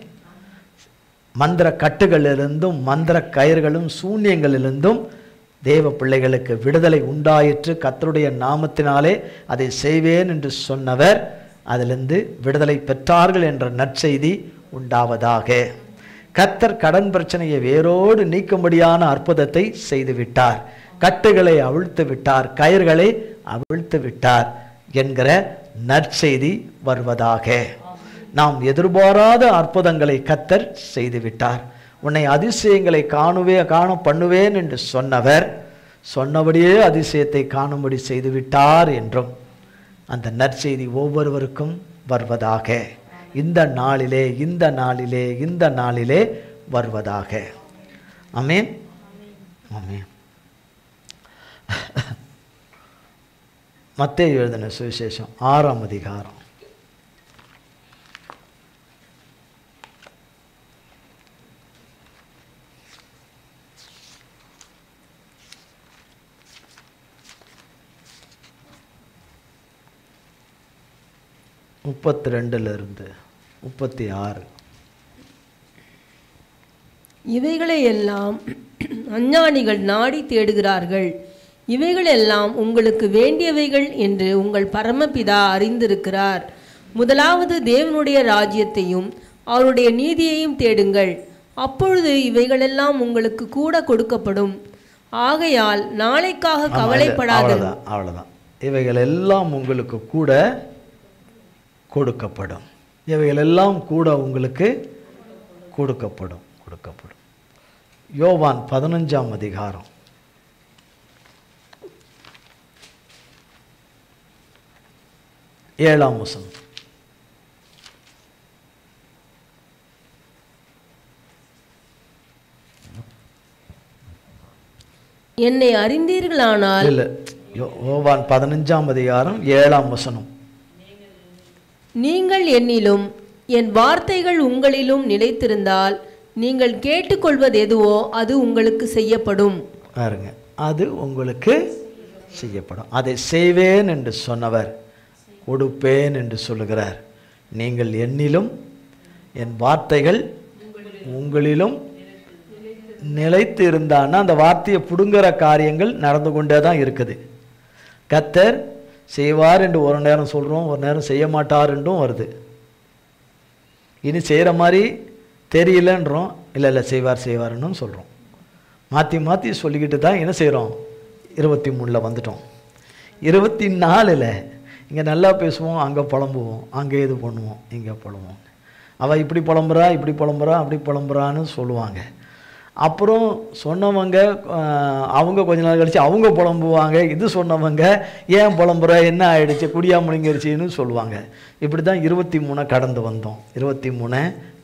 மந்திர கட்டுகளிலிருந்தும் மந்திர கயிறுகளும் சூன்யங்களிலிருந்தும் தேவ பிள்ளைகளுக்கு விடுதலை உண்டாயிற்று. கர்த்தருடைய நாமத்தினாலே அதை செய்வேன் என்று சொன்னவர் அதிலிருந்து விடுதலை பெற்றார்கள் என்ற நற்செய்தி உண்டாவதாக. கர்த்தர் கடன் பிரச்சனையை வேரோடு நீக்கும்படியான அற்புதத்தை செய்து விட்டார். கட்டுகளை அவிழ்த்து விட்டார், கயிறுகளை அவிழ்த்து விட்டார் என்கிற நற்செய்தி வருவதாக. நாம் எதிர்பாராத அற்புதங்களை கர்த்தர் செய்து விட்டார். உன்னை அதிசயங்களை காண பண்ணுவேன் என்று சொன்னவர் சொன்னபடியே அதிசயத்தை காணும்படி செய்து விட்டார் என்றும் அந்த நற்செய்தி ஒவ்வொருவருக்கும் வருவதாக. இந்த நாளிலே இந்த நாளிலே இந்த நாளிலே வருவதாக. ஆமென், ஆமென். மத்தேயு எழுதின சுவிசேஷம் 6ஆம் அதிகாரம் 32 36. இவைகளை எல்லாம் அஞ்ஞானிகள் நாடி தேடுகிறார்கள். இவைகளெல்லாம் உங்களுக்கு வேண்டியவைகள் என்று உங்கள் பரமபிதா அறிந்திருக்கிறார். முதலாவது தேவனுடைய ராஜ்யத்தையும் அவருடைய நீதியையும் தேடுங்கள், அப்பொழுது இவைகளெல்லாம் உங்களுக்கு கூட கொடுக்கப்படும். ஆகையால் நாளைக்காக கவலைப்படாதீர்கள். அவ்வளவுதான். இவைகள் எல்லாம் உங்களுக்கு கூட கொடுக்கப்படும். இவைகள் எல்லாம் கூட உங்களுக்கு கொடுக்கப்படும். யோவான் 15ஆம் அதிகாரம் 7ஆம் வசனம். என்னை அறிந்தீர்களானால், இல்ல, யோவான் 15ஆம் அதிகாரம் 7ஆம் வசனம். நீங்கள் என்னிலும் என் வார்த்தைகள் உங்களிலும் நிலைத்திருந்தால் நீங்கள் கேட்டுக்கொள்வது எதுவோ அது உங்களுக்கு செய்யப்படும். பாருங்க, அது உங்களுக்கு செய்யப்படும். அதை செய்வேன் என்று சொன்னவர் கொடுப்பேன் என்று சொல்லுகிறார். நீங்கள் என்னிலும் என் வார்த்தைகள் உங்களிலும் நிலைத்து இருந்தான்னா அந்த வார்த்தையை பிடுங்குற காரியங்கள் நடந்து கொண்டே தான் இருக்குது. கர்த்தர் செய்வார் என்று ஒரு நேரம் சொல்கிறோம், ஒரு நேரம் செய்ய மாட்டார் என்றும் வருது. இனி செய்கிற மாதிரி தெரியலன்றோம், இல்லை செய்வார்னு சொல்கிறோம். மாற்றி சொல்லிக்கிட்டு தான் என்ன செய்கிறோம். 23 வந்துட்டோம். 24 இங்கே நல்லா பேசுவோம், அங்கே புலம்புவோம், அங்கே இது பண்ணுவோம், இங்கே புலம்புவோம். அவள் இப்படி புலம்புறா அப்படி புலம்புறான்னு சொல்லுவாங்க. அப்புறம் சொன்னவங்க அவங்க கொஞ்ச நாள் கழிச்சு அவங்க புலம்புவாங்க. இது சொன்னவங்க ஏன் புலம்புற, என்ன ஆயிடுச்சு, குடியா முழுங்கிருச்சின்னு சொல்லுவாங்க. இப்படி தான் 23 கடந்து வந்தோம். 23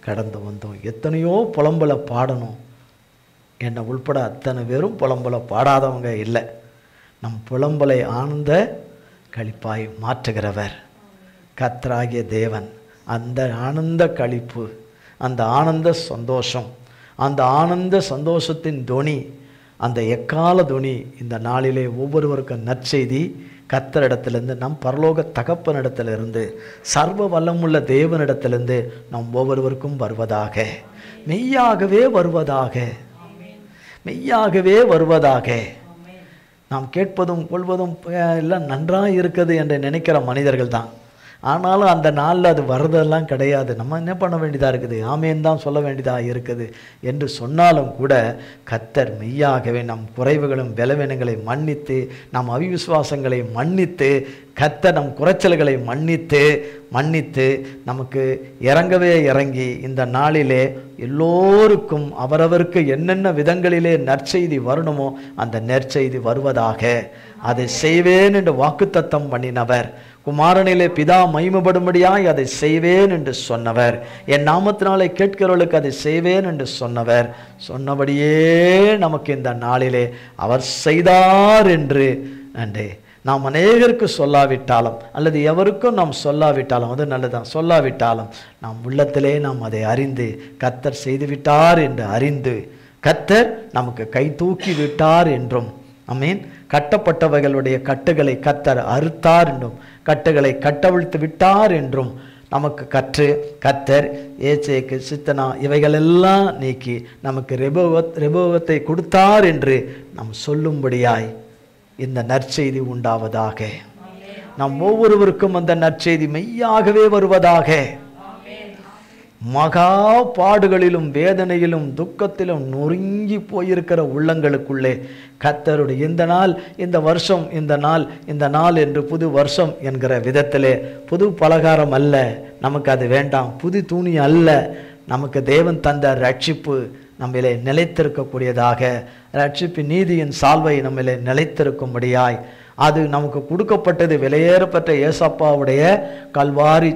கடந்து வந்தோம். எத்தனையோ புலம்பலை பாடணும். என்னை உள்பட அத்தனை பேரும் புலம்பலை பாடாதவங்க இல்லை. நம் புலம்பலை ஆனந்த களிப்பாய் மாற்றுகிறவர் கர்த்தராகிய தேவன். அந்த ஆனந்த களிப்பு, அந்த ஆனந்த சந்தோஷம், அந்த ஆனந்த சந்தோஷத்தின் துணி, அந்த எக்கால துணி இந்த நாளிலே ஒவ்வொருவருக்கும் நற்செய்தி கர்த்தரிடத்திலிருந்து, நம் பரலோக தகப்பனிடத்திலிருந்து, சர்வ வல்லமுள்ள தேவனிடத்திலிருந்து நம் ஒவ்வொருவருக்கும் வருவதாக, மெய்யாகவே வருவதாக, மெய்யாகவே வருவதாக. நாம் கேட்பதும் கொள்வதும் எல்லாம் நன்றாக இருக்குது என்று நினைக்கிற மனிதர்கள் தான். ஆனாலும் அந்த நாளில் அது வர்றதெல்லாம் கிடையாது. நம்ம என்ன பண்ண வேண்டியதாக இருக்குது, ஆமேன் தான் சொல்ல வேண்டியதாக இருக்குது என்று சொன்னாலும் கூட கர்த்தர் மெய்யாகவே நம் குறைவுகளும் பலவீனங்களை மன்னித்து, நம் அவிவிசுவாசங்களை மன்னித்து, கர்த்தர் நம் குறைச்சல்களை மன்னித்து நமக்கு இறங்கி இந்த நாளிலே எல்லோருக்கும் அவரவருக்கு என்னென்ன விதங்களிலே நற்செய்தி வரணுமோ அந்த நற்செய்தி வருவதாக. அதை செய்வேன் என்று வாக்குத்தத்தம் பண்ணினவர், குமாரனிலே பிதா மகிமைப்படும்படியாய் அதை செய்வேன் என்று சொன்னவர், என் நாமத்தினாலே கேட்கிறவர்களுக்கு அதை செய்வேன் என்று சொன்னவர், சொன்னபடியே நமக்கு இந்த நாளிலே அவர் செய்தார் என்று நன்றி. நாம் அநேகருக்கு சொல்லாவிட்டாலும் அல்லது எவருக்கும் நாம் சொல்லாவிட்டாலும் அது நல்லதான், சொல்லாவிட்டாலும் நாம் உள்ளத்திலே நாம் அதை அறிந்து கர்த்தர் செய்துவிட்டார் என்று அறிந்து, கர்த்தர் நமக்கு கை தூக்கி விட்டார் என்றும், ஆமீன், கட்டப்பட்டவைகளுடைய கட்டுகளை கர்த்தர் அறுத்தார் என்றும், கட்டுகளை கட்டவிழ்த்து விட்டார் என்றும் நமக்கு கர்த்தர் ஏசேக்கு சித்தனா இவைகளெல்லாம் நீக்கி நமக்கு ரெபோவத்தை கொடுத்தார் என்று நாம் சொல்லும்படியாய் இந்த நற்செய்தி உண்டாவதாக. நாம் ஒவ்வொருவருக்கும் அந்த நற்செய்தி மெய்யாகவே வருவதாக. மகா பாடுகளிலும் வேதனையிலும் துக்கத்திலும் நொறுங்கி போயிருக்கிற உள்ளங்களுக்குள்ளே கர்த்தருடைய இந்த நாள், இந்த வருஷம், இந்த நாள் என்று புது வருஷம் என்கிற விதத்திலே புது பலகாரம் அல்ல, நமக்கு அது வேண்டாம். புது துணி அல்ல, நமக்கு தேவன் தந்த ரட்சிப்பு நம்மிலே நிலைத்திருக்கக்கூடியதாக, ரட்சிப்பின் நீதியின் சால்வை நம்மிலே நிலைத்திருக்கும்படியாய் அது நமக்கு கொடுக்கப்பட்டது. விலையேறப்பட்ட ஏசப்பாவுடைய கல்வாரி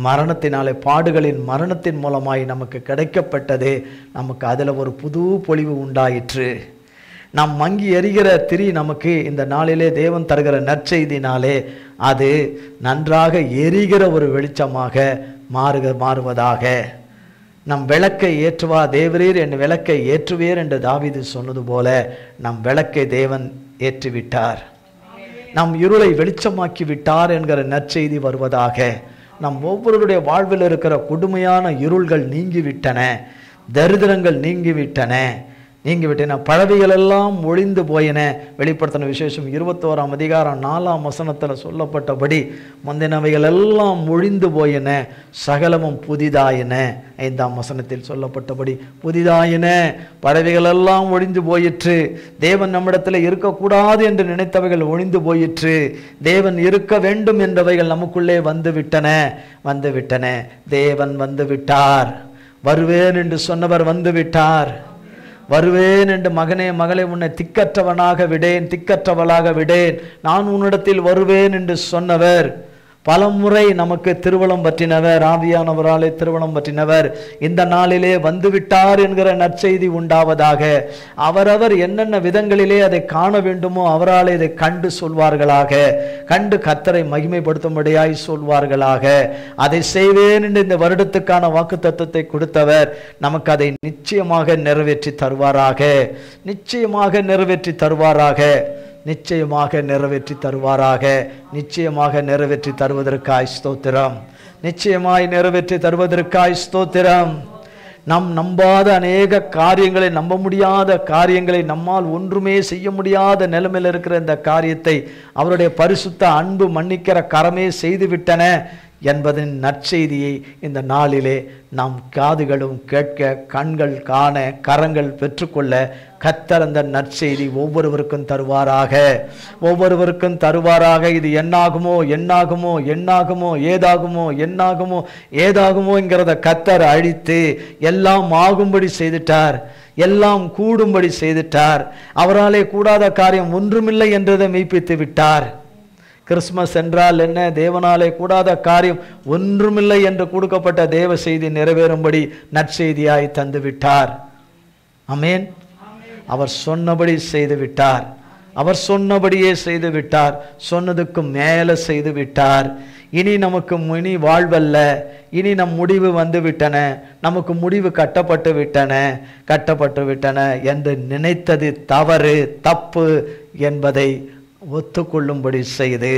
மரணத்தினாலே, பாடுகளின் மரணத்தின் மூலமாய் நமக்கு கிடைக்கப்பட்டது. நமக்கு அதில் ஒரு புது பொலிவு உண்டாயிற்று. நாம் மங்கி எரிகிற திரி நமக்கு இந்த நாளிலே தேவன் தருகிற நற்செய்தினாலே அது நன்றாக எரிகிற ஒரு வெளிச்சமாக மாறுவதாக. நம் விளக்கை ஏற்றுவா தேவரீர், என் விளக்கை ஏற்றுவீர் என்று தாவீது சொன்னது போல நம் விளக்கை தேவன் ஏற்றிவிட்டார், நம் இருளை வெளிச்சமாக்கி விட்டார் என்கிற நற்செய்தி வருவதாக. நம் ஒவ்வொருடைய வாழ்வில் இருக்கிற கொடுமையான இருள்கள் நீங்கிவிட்டன, தரித்திரங்கள் நீங்கிவிட்டன, பழவிகள் எல்லாம் ஒழிந்து போயின. வெளிப்படுத்தின விசேஷம் 21ஆம் அதிகாரம் 4ஆம் வசனத்தில் சொல்லப்பட்டபடி முந்தினவைகள் எல்லாம் ஒழிந்து போயின, சகலமும் புதிதாயின. 5ஆம் வசனத்தில் சொல்லப்பட்டபடி புதிதாயின, பழவிகள் எல்லாம் ஒழிந்து போயிற்று. தேவன் நம்மிடத்தில் இருக்கக்கூடாது என்று நினைத்தவைகள் ஒழிந்து போயிற்று. தேவன் இருக்க வேண்டும் என்றவைகள் நமக்குள்ளே வந்துவிட்டன. தேவன் வந்து விட்டார். வருவேன் என்று சொன்னவர் வந்து விட்டார். வருவேன் என்று மகனே மகளே உன்னை திக்கற்றவனாக விடேன், நான் உன்னிடத்தில் வருவேன் என்று சொன்னவர், பலமுறை நமக்கு திருவளம் பற்றினவர், ஆவியானவராலே திருவளம் பற்றினவர் இந்த நாளிலே வந்துவிட்டார் என்கிற நற்செய்தி உண்டாவதாக. அவரவர் என்னென்ன விதங்களிலே அதை காண வேண்டுமோ அவரால் இதை கண்டு சொல்வார்களாக, கண்டு கர்த்தரை மகிமைப்படுத்தும்படியாய் சொல்வார்களாக. அதை செய்வேன் என்று இந்த வருடத்துக்கான வாக்குத்தத்தத்தை கொடுத்தவர் நமக்கு அதை நிச்சயமாக நிறைவேற்றி தருவாராக, நிச்சயமாக நிறைவேற்றி தருவதற்காய் ஸ்தோத்திரம். நாம் நம்பாத அநேக காரியங்களை, நம்ப முடியாத காரியங்களை, நம்மால் ஒன்றுமே செய்ய முடியாத நிலைமையில் இருக்கிற இந்த காரியத்தை அவருடைய பரிசுத்த அன்பு மன்னிக்கிற கரமே செய்துவிட்டன என்பதன் நற்செய்தியை இந்த நாளிலே நாம் காதுகளும் கேட்க, கண்கள் காண, கரங்கள் பெற்றுக்கொள்ள கர்த்தர் அந்த நற்செய்தி ஒவ்வொருவருக்கும் தருவாராக, ஒவ்வொருவருக்கும் தருவாராக. இது என்னாகுமோ என்னாகுமோ என்னாகுமோ ஏதாகுமோ என்னாகுமோ ஏதாகுமோ என்கிறத கர்த்தர் அழித்து எல்லாம் ஆகும்படி செய்துட்டார், எல்லாம் கூடும்படி செய்துட்டார். அவராலே கூடாத காரியம் ஒன்றுமில்லை என்றதை மெய்ப்பித்து விட்டார். கிறிஸ்துமஸ் என்றால் என்ன? தேவனாலே கூடாத காரியம் ஒன்றுமில்லை என்று கொடுக்கப்பட்ட தேவ செய்தி நிறைவேறும்படி நற்செய்தியாய் தந்து விட்டார். ஆமென். அவர் சொன்னபடி செய்து விட்டார். அவர் சொன்னபடியே செய்து விட்டார். சொன்னதுக்கு மேலே செய்து விட்டார். இனி நமக்கு இனி வாழ்வல்ல, இனி நம் முடிவு வந்து விட்டன, நமக்கு முடிவு கட்டப்பட்டு விட்டன என்று நினைத்தது தவறு, தப்பு என்பதை ஒத்துக்கொள்ளும்படி செய்து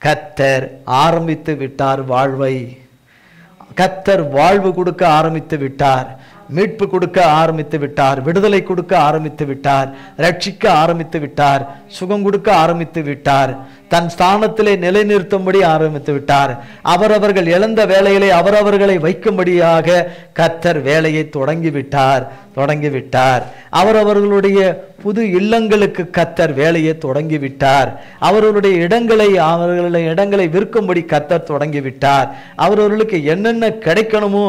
கர்த்தர் ஆரம்பித்து விட்டார் வாழ்வை. கர்த்தர் வாழ்வு கொடுக்க ஆரம்பித்து விட்டார், மீட்பு கொடுக்க ஆரம்பித்து விட்டார், விடுதலை கொடுக்க ஆரம்பித்து விட்டார், ரட்சிக்க ஆரம்பித்து விட்டார், சுகம் கொடுக்க ஆரம்பித்து விட்டார், தன் ஸ்தானத்திலே நிலைநிறுத்தும்படி ஆரம்பித்து விட்டார். அவரவர்கள் இழந்த வேலைகளை அவரவர்களை வைக்கும்படியாக கர்த்தர் வேலையை தொடங்கிவிட்டார். அவரவர்களுடைய புது இல்லங்களுக்கு கர்த்தர் வேலையை தொடங்கிவிட்டார். அவர்களுடைய இடங்களை விற்கும்படி கர்த்தர் தொடங்கிவிட்டார். அவரவர்களுக்கு என்னென்ன கிடைக்கணுமோ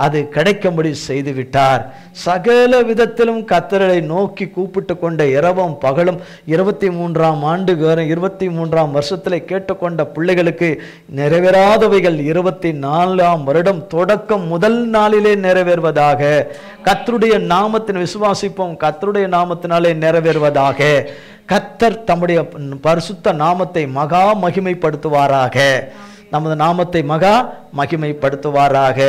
அது கிடைக்கும்படி செய்து விட்டார். சகல விதத்திலும் கர்த்தரை நோக்கி கூப்பிட்டு கொண்ட இரவும் பகலும் 23ஆம் ஆண்டு 23ஆம் வருஷத்தில் கேட்டுக்கொண்ட பிள்ளைகளுக்கு நிறைவேறாதவைகள் 24ஆம் வருடம் தொடக்கம் முதல் நாளிலே நிறைவேறுவதாக. கர்த்தருடைய நாமத்தின் விசுவாசிப்போம், கர்த்தருடைய நாமத்தினாலே நிறைவேறுவதாக. கர்த்தர் தம்முடைய பரிசுத்த நாமத்தை மகா மகிமைப்படுத்துவாராக. நமது நாமத்தை மகா மகிமைப்படுத்துவாராக.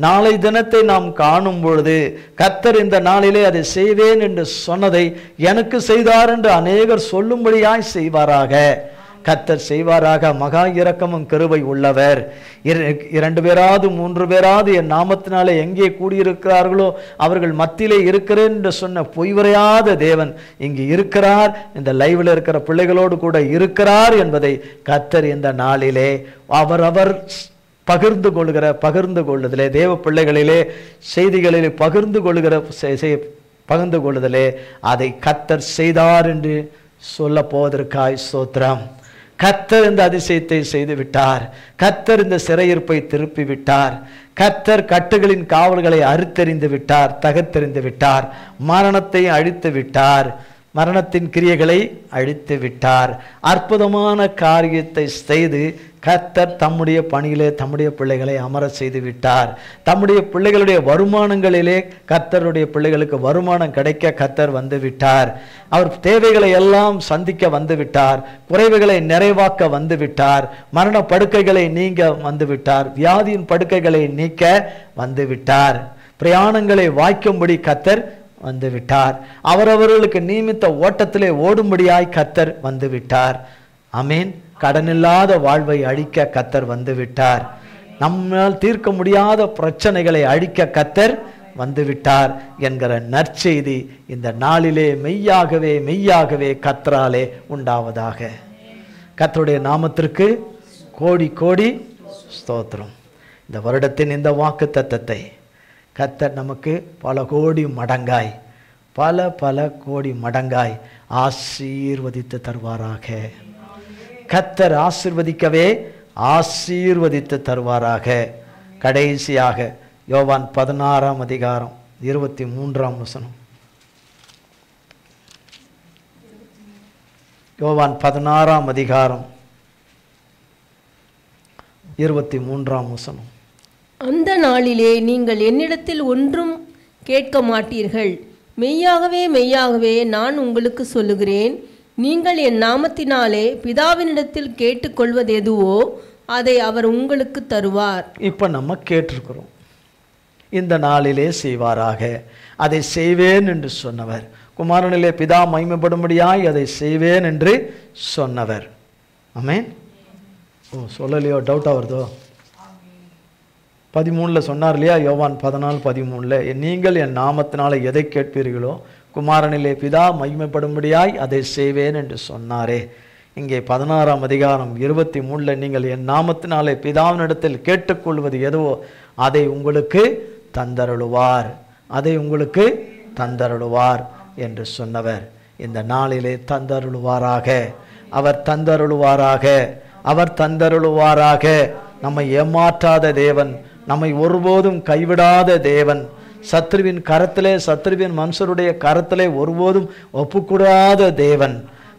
நாளை தினத்தை நாம் காணும் பொழுது கர்த்தர் இந்த நாளிலே அதை செய்வேன் என்று சொன்னதை எனக்கு செய்தார் என்று அநேகர் சொல்லும்படியாய் செய்வாராக. கர்த்தர் செய்வாராக. மகா இரக்கமும் கிருபை உள்ளவர். 2 பேராவது 3 பேராவது என் நாமத்தினாலே எங்கே கூடியிருக்கிறார்களோ அவர்கள் மத்தியிலே இருக்கிறேன் என்று சொன்ன பொய்வரையாத தேவன் இங்கு இருக்கிறார். இந்த லைவில் இருக்கிற பிள்ளைகளோடு கூட இருக்கிறார் என்பதை கர்த்தர் இந்த நாளிலே அவரவர் பகிர்ந்து கொள்ளுதலே, தேவ பிள்ளைகளிலே செய்திகளிலே பகிர்ந்து கொள்ளுதலே அதை கர்த்தர் செய்தார் என்று சொல்ல போவதற்காய் ஸ்தோத்திரம். கர்த்தர் இந்த அதிசயத்தை செய்து விட்டார். கர்த்தர் இந்த சிறையிருப்பை திருப்பி விட்டார். கர்த்தர் கட்டுகளின் காவல்களை அறுத்தெறிந்து விட்டார், தகர்த்தெறிந்து விட்டார். மரணத்தை அழித்து விட்டார், மரணத்தின் கிரியைகளை அழித்து விட்டார். அற்புதமான காரியத்தை செய்து கர்த்தர் தம்முடைய பணியிலே தம்முடைய பிள்ளைகளை அமர செய்து விட்டார். தம்முடைய பிள்ளைகளுடைய வருமானங்களிலே கர்த்தருடைய பிள்ளைகளுக்கு வருமானம் கிடைக்க கர்த்தர் வந்து விட்டார். அவர் தேவைகளை எல்லாம் சந்திக்க வந்து விட்டார். குறைவுகளை நிறைவாக்க வந்து விட்டார். மரண படுக்கைகளை நீங்க வந்து விட்டார். வியாதியின் படுக்கைகளை நீக்க வந்து விட்டார். பிரயாணங்களை வாய்க்கும்படி கர்த்தர் வந்து விட்டார். அவரவர்களுக்கு நியமித்த ஓட்டத்திலே ஓடும்படியாய் கர்த்தர் வந்து விட்டார். ஆமென். கடனில்லாத வாழ்வை அழிக்க கர்த்தர் வந்து விட்டார். நம்மால் தீர்க்க முடியாத பிரச்சனைகளை அழிக்க கர்த்தர் வந்து விட்டார் என்கிற நற்செய்தி இந்த நாளிலே மெய்யாகவே கர்த்தராலே உண்டாவதாக. கர்த்தருடைய நாமத்திற்கு கோடி கோடி ஸ்தோத்திரம். இந்த வருடத்தின் இந்த வாக்கு தத்தத்தை கர்த்தர் நமக்கு பல கோடி மடங்காய் ஆசீர்வதித்து தருவாராக. கர்த்தர் ஆசீர்வதித்து தருவாராக. கடைசியாக யோவான் 16ஆம் அதிகாரம் 23ஆம் வசனம். யோவான் 16ஆம் அதிகாரம் 23ஆம் வசனம். அந்த நாளிலே நீங்கள் என்னிடத்தில் ஒன்றும் கேட்க மாட்டீர்கள். மெய்யாகவே நான் உங்களுக்கு சொல்லுகிறேன், நீங்கள் என் நாமத்தினாலே பிதாவினிடத்தில் கேட்டுக்கொள்வது எதுவோ அதை அவர் உங்களுக்கு தருவார். இப்போ நம்ம கேட்டிருக்கிறோம், இந்த நாளிலே செய்வாராக. அதை செய்வேன் என்று சொன்னவர், குமாரனிலே பிதா மகிமைப்படும்படியாய் அதை செய்வேன் என்று சொன்னவர். ஆமென். சொல்லலையோ? டவுட்டாக வருதோ? 13 சொன்னார் இல்லையா, யோவான் 14:13, நீங்கள் என் நாமத்தினால எதை கேட்பீர்களோ குமாரனிலே பிதா மகிமைப்படும்படியாய் அதை செய்வேன் என்று சொன்னாரே. இங்கே 16ஆம் அதிகாரம் 23 நீங்கள் என் நாமத்தினாலே பிதாவினிடத்தில் கேட்டுக்கொள்வது எதுவோ அதை உங்களுக்கு தந்தருளுவார், அதை உங்களுக்கு தந்தருளுவார் என்று சொன்னவர் இந்த நாளிலே தந்தருளுவாராக, அவர் தந்தருளுவாராக, அவர் தந்தருளுவாராக. நம்மை ஏமாற்றாத தேவன், நம்மை ஒருபோதும் கைவிடாத தேவன், சத்ருவின் கரத்திலே, சத்ருவின் மனுஷருடைய கரத்திலே ஒருபோதும் ஒப்புக்கூடாத தேவன்,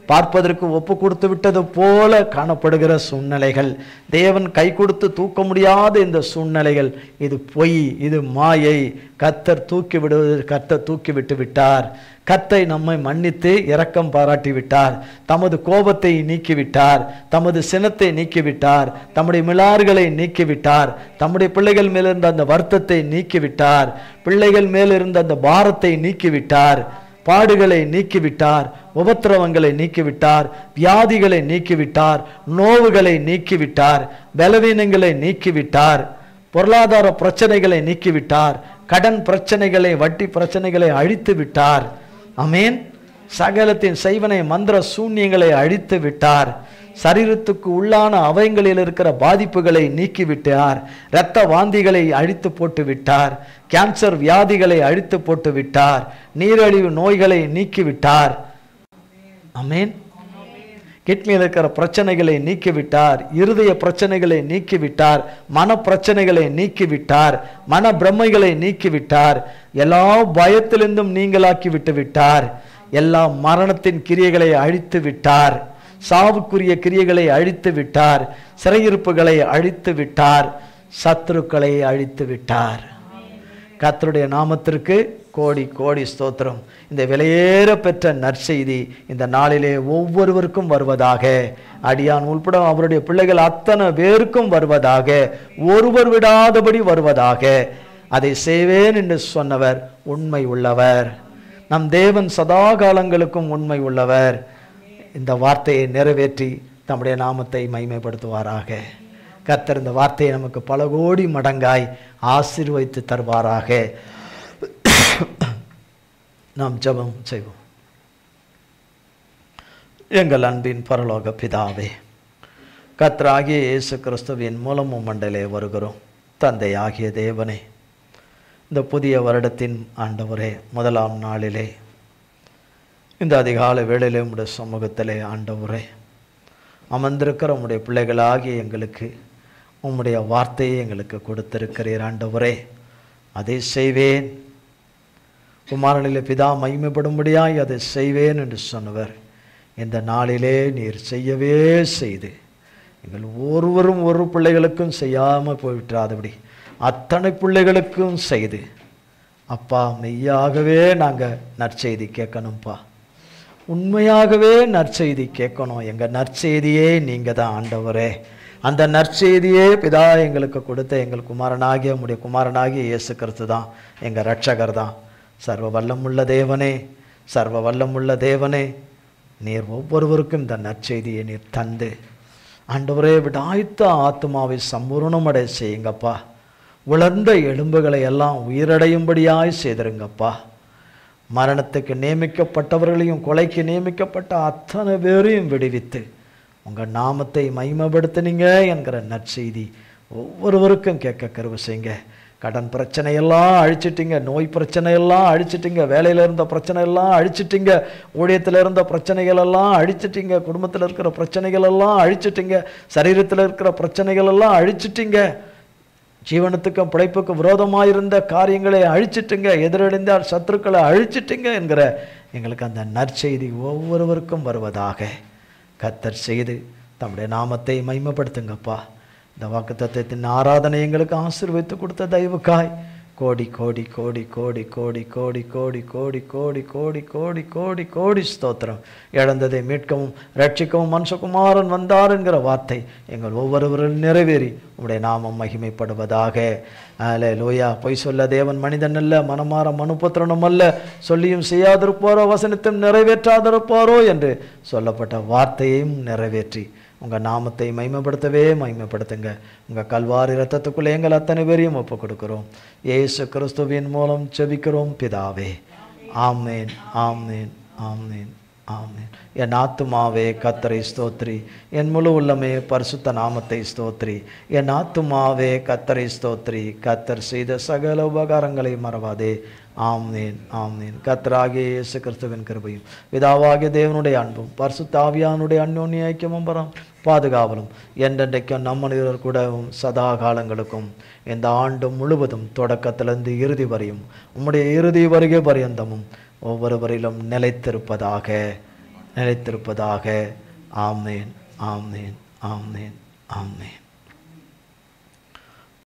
பார்ப்பதற்கு ஒப்பு கொடுத்து விட்டது போல காணப்படுகிற சூழ்நிலைகள், தேவன் கை கொடுத்து தூக்க முடியாத இந்த சூழ்நிலைகள், இது பொய், இது மாயை. கர்த்தர் தூக்கி விட்டு விட்டார். கர்த்தரை நம்மை மன்னித்து இரக்கம் பாராட்டி விட்டார். தமது கோபத்தை நீக்கிவிட்டார், தமது சினத்தை நீக்கிவிட்டார், தம்முடைய மிளாறுகளை நீக்கிவிட்டார், தம்முடைய பிள்ளைகள் மேலிருந்த அந்த வருத்தத்தை நீக்கிவிட்டார், பிள்ளைகள் மேலிருந்த அந்த பாரத்தை நீக்கிவிட்டார், பாடுகளை நீக்கிவிட்டார், உபத்திரவங்களை நீக்கிவிட்டார், வியாதிகளை நீக்கிவிட்டார், நோவுகளை நீக்கிவிட்டார், பலவீனங்களை நீக்கிவிட்டார், பொருளாதார பிரச்சனைகளை நீக்கிவிட்டார், கடன் பிரச்சனைகளை, வட்டி பிரச்சனைகளை அழித்து விட்டார். ஆமென். சகலத்தின் செய்வனை மந்திர சூன்யங்களை அழித்து விட்டார். சரீரத்துக்கு உள்ளான அவயங்களில் இருக்கிற பாதிப்புகளை நீக்கிவிட்டார். இரத்த வாந்திகளை அழித்து போட்டு விட்டார். கேன்சர் வியாதிகளை அழித்து போட்டு விட்டார். நீரிழிவு நோய்களை நீக்கிவிட்டார். ஆமென். கிட்னியில் இருக்கிற பிரச்சனைகளை நீக்கிவிட்டார். இருதய பிரச்சனைகளை நீக்கிவிட்டார். மன பிரச்சனைகளை நீக்கிவிட்டார். மன பிரமைகளை நீக்கிவிட்டார். எல்லா பயத்திலிருந்தும் நீங்களாக்கி விட்டு விட்டார். எல்லா மரணத்தின் கிரியைகளை அழித்து விட்டார். சாவுக்குரிய கிரியைகளை அழித்து விட்டார். சிறையிருப்புகளை அழித்து விட்டார். சத்துருக்களை அழித்து விட்டார். கர்த்தருடைய நாமத்திற்கு கோடி கோடி ஸ்தோத்திரம். இந்த விலையேற பெற்ற நற்செய்தி இந்த நாளிலே ஒவ்வொருவருக்கும் வருவதாக, அடியான் உள்பட அவருடைய பிள்ளைகள் அத்தனை பேருக்கும் வருவதாக, ஒருவர் விடாதபடி வருவதாக. அதை செய்வேன் என்று சொன்னவர் உண்மை உள்ளவர். நம் தேவன் சதா காலங்களுக்கும் உண்மை உள்ளவர். இந்த வார்த்தையை நிறைவேற்றி தம்முடைய நாமத்தை மகிமைப்படுத்துவாராக. கர்த்தர் இந்த வார்த்தையை நமக்கு பல கோடி மடங்காய் ஆசீர்வதித்து தருவாராக. நாம் ஜெபம் செய்வோம். எங்கள் அன்பின் பரலோக பிதாவே, கர்த்தராகிய இயேசு கிறிஸ்துவின் மூலமும் மண்டலே வருகிறோம். தந்தை ஆகிய தேவனே, இந்த புதிய வருடத்தின் ஆண்டவரே, முதலாம் நாளிலே இந்த அதிகாலை வேளையிலே உம்முடைய சமூகத்திலே ஆண்டவரே அமர்ந்திருக்கிற உம்முடைய பிள்ளைகளாகிய எங்களுக்கு உம்முடைய வார்த்தையை எங்களுக்கு கொடுத்திருக்கிறீர். ஆண்டவரே, அதை செய்வேன், குமாரனிலே பிதா மகிமைப்படும்படியாய் அதை செய்வேன் என்று சொன்னவர் இந்த நாளிலே நீர் செய்யவே செய்து எங்கள் ஒருவரும் ஒரு பிள்ளைகளுக்கும் செய்யாமல் போய்விட்டாதபடி அத்தனை பிள்ளைகளுக்கும் செய்து, அப்பா மெய்யாகவே நாங்கள் நற்செய்தி கேட்கணும்ப்பா, உண்மையாகவே நற்செய்தி கேட்கணும். எங்கள் நற்செய்தியே நீங்கள் தான் ஆண்டவரே. அந்த நற்செய்தியே பிதா எங்களுக்கு கொடுத்த எங்கள் குமாரனாகிய உம்முடைய குமாரனாகிய இயேசு கிறிஸ்து தான் எங்கள் இரட்சகர் தான். சர்வ வல்லமுள்ள தேவனே, சர்வ வல்லமுள்ள தேவனே, நீர் ஒவ்வொருவருக்கும் இந்த நற்செய்தியை நீர் தந்து ஆண்டவரே விடாய்த்த ஆத்மாவை சம்பூர்ணமடை செய்யுங்கப்பா. உலர்ந்த எலும்புகளை எல்லாம் உயிரடையும்படியாய் செய்திருங்கப்பா. மரணத்துக்கு நியமிக்கப்பட்டவர்களையும் கொலைக்கு நியமிக்கப்பட்ட அத்தனை பேரையும் விடுவித்து உங்கள் நாமத்தை மகிமைப்படுத்தினீங்க என்கிற நற்செய்தி ஒவ்வொருவருக்கும் கேட்க கருவு செய்யுங்க. கடன் பிரச்சனையெல்லாம் அழிச்சிட்டிங்க, நோய் பிரச்சனையெல்லாம் அழிச்சிட்டிங்க, வேலையில் இருந்த பிரச்சனையெல்லாம் அழிச்சிட்டிங்க, ஊழியத்தில் இருந்த பிரச்சனைகளெல்லாம் அழிச்சிட்டிங்க, குடும்பத்தில் இருக்கிற பிரச்சனைகளெல்லாம் அழிச்சிட்டிங்க, சரீரத்தில் இருக்கிற பிரச்சனைகளெல்லாம் அழிச்சிட்டிங்க, ஜீவனத்துக்கும் பிழைப்புக்கும் விரோதமாக இருந்த காரியங்களை அழிச்சிட்டுங்க, எதிரடைந்த சத்துருக்களை அழிச்சிட்டுங்க என்கிற எங்களுக்கு அந்த நற்செய்தி ஒவ்வொருவருக்கும் வருவதாக கர்த்தர் செய்து தம்முடைய நாமத்தை மகிமைப்படுத்துங்கப்பா. இந்த வாக்குத்தத்தத்தின் ஆராதனை எங்களுக்கு ஆசீர்வதித்து கொடுத்த தயவுக்காய் கோடி கோடி கோடி கோடி கோடி கோடி கோடி கோடி கோடி கோடி கோடி கோடி கோடி ஸ்தோத்திரம். இழந்ததை மீட்கவும் ரட்சிக்கவும் மனுஷகுமாரன் வந்தார் என்கிற வார்த்தை எங்கள் ஒவ்வொருவரும் நிறைவேறி உம்முடைய நாமம் மகிமைப்படுவதாக. அல்லேலூயா. பொய் சொல்ல தேவன் மனிதன் அல்ல, மனமாற மனுபுத்திரனும் அல்ல, சொல்லியும் செய்யாதிருப்பாரோ வசனத்தையும் நிறைவேற்றாதிருப்பாரோ என்று சொல்லப்பட்ட வார்த்தையையும் நிறைவேற்றி உங்கள் நாமத்தை மகிமைப்படுத்தவே மகிமைப்படுத்துங்க. உங்கள் கல்வாரி இரத்தத்துக்குள்ளே எங்கள் அத்தனை பேரையும் ஒப்புக் கொடுக்கிறோம். இயேசு கிறிஸ்துவின் மூலம் ஜெபிக்கிறோம் பிதாவே. ஆமேன், ஆமேன், ஆமேன், ஆமேன். என் ஆத்துமாவே கர்த்தரை ஸ்தோத்ரி, என் முழு உள்ளமே பரிசுத்த நாமத்தை ஸ்தோத்ரி. என் ஆத்துமாவே கர்த்தரை ஸ்தோத்ரி, கர்த்தர் செய்த சகல உபகாரங்களை மறவாதே. ஆமேன், ஆமேன். கர்த்தராகிய இயேசு கிறிஸ்துவின் கிருபையும் பிதாவாகிய தேவனுடைய அன்பும் பரிசுத்த ஆவியானுடைய அந்யோன்ய ஐக்கியமும் பாதுகாவலும் என்றென்றைக்கும் நம் மனிதர் கூடவும் சதா காலங்களுக்கும் இந்த ஆண்டு முழுவதும் தொடக்கத்திலிருந்து இறுதி வரையும் உம்முடைய இறுதி வருகை பரியந்தமும் ஒவ்வொருவரிலும் நிலைத்திருப்பதாக, நிலைத்திருப்பதாக. ஆமேன், ஆமேன், ஆமேன், ஆமேன்.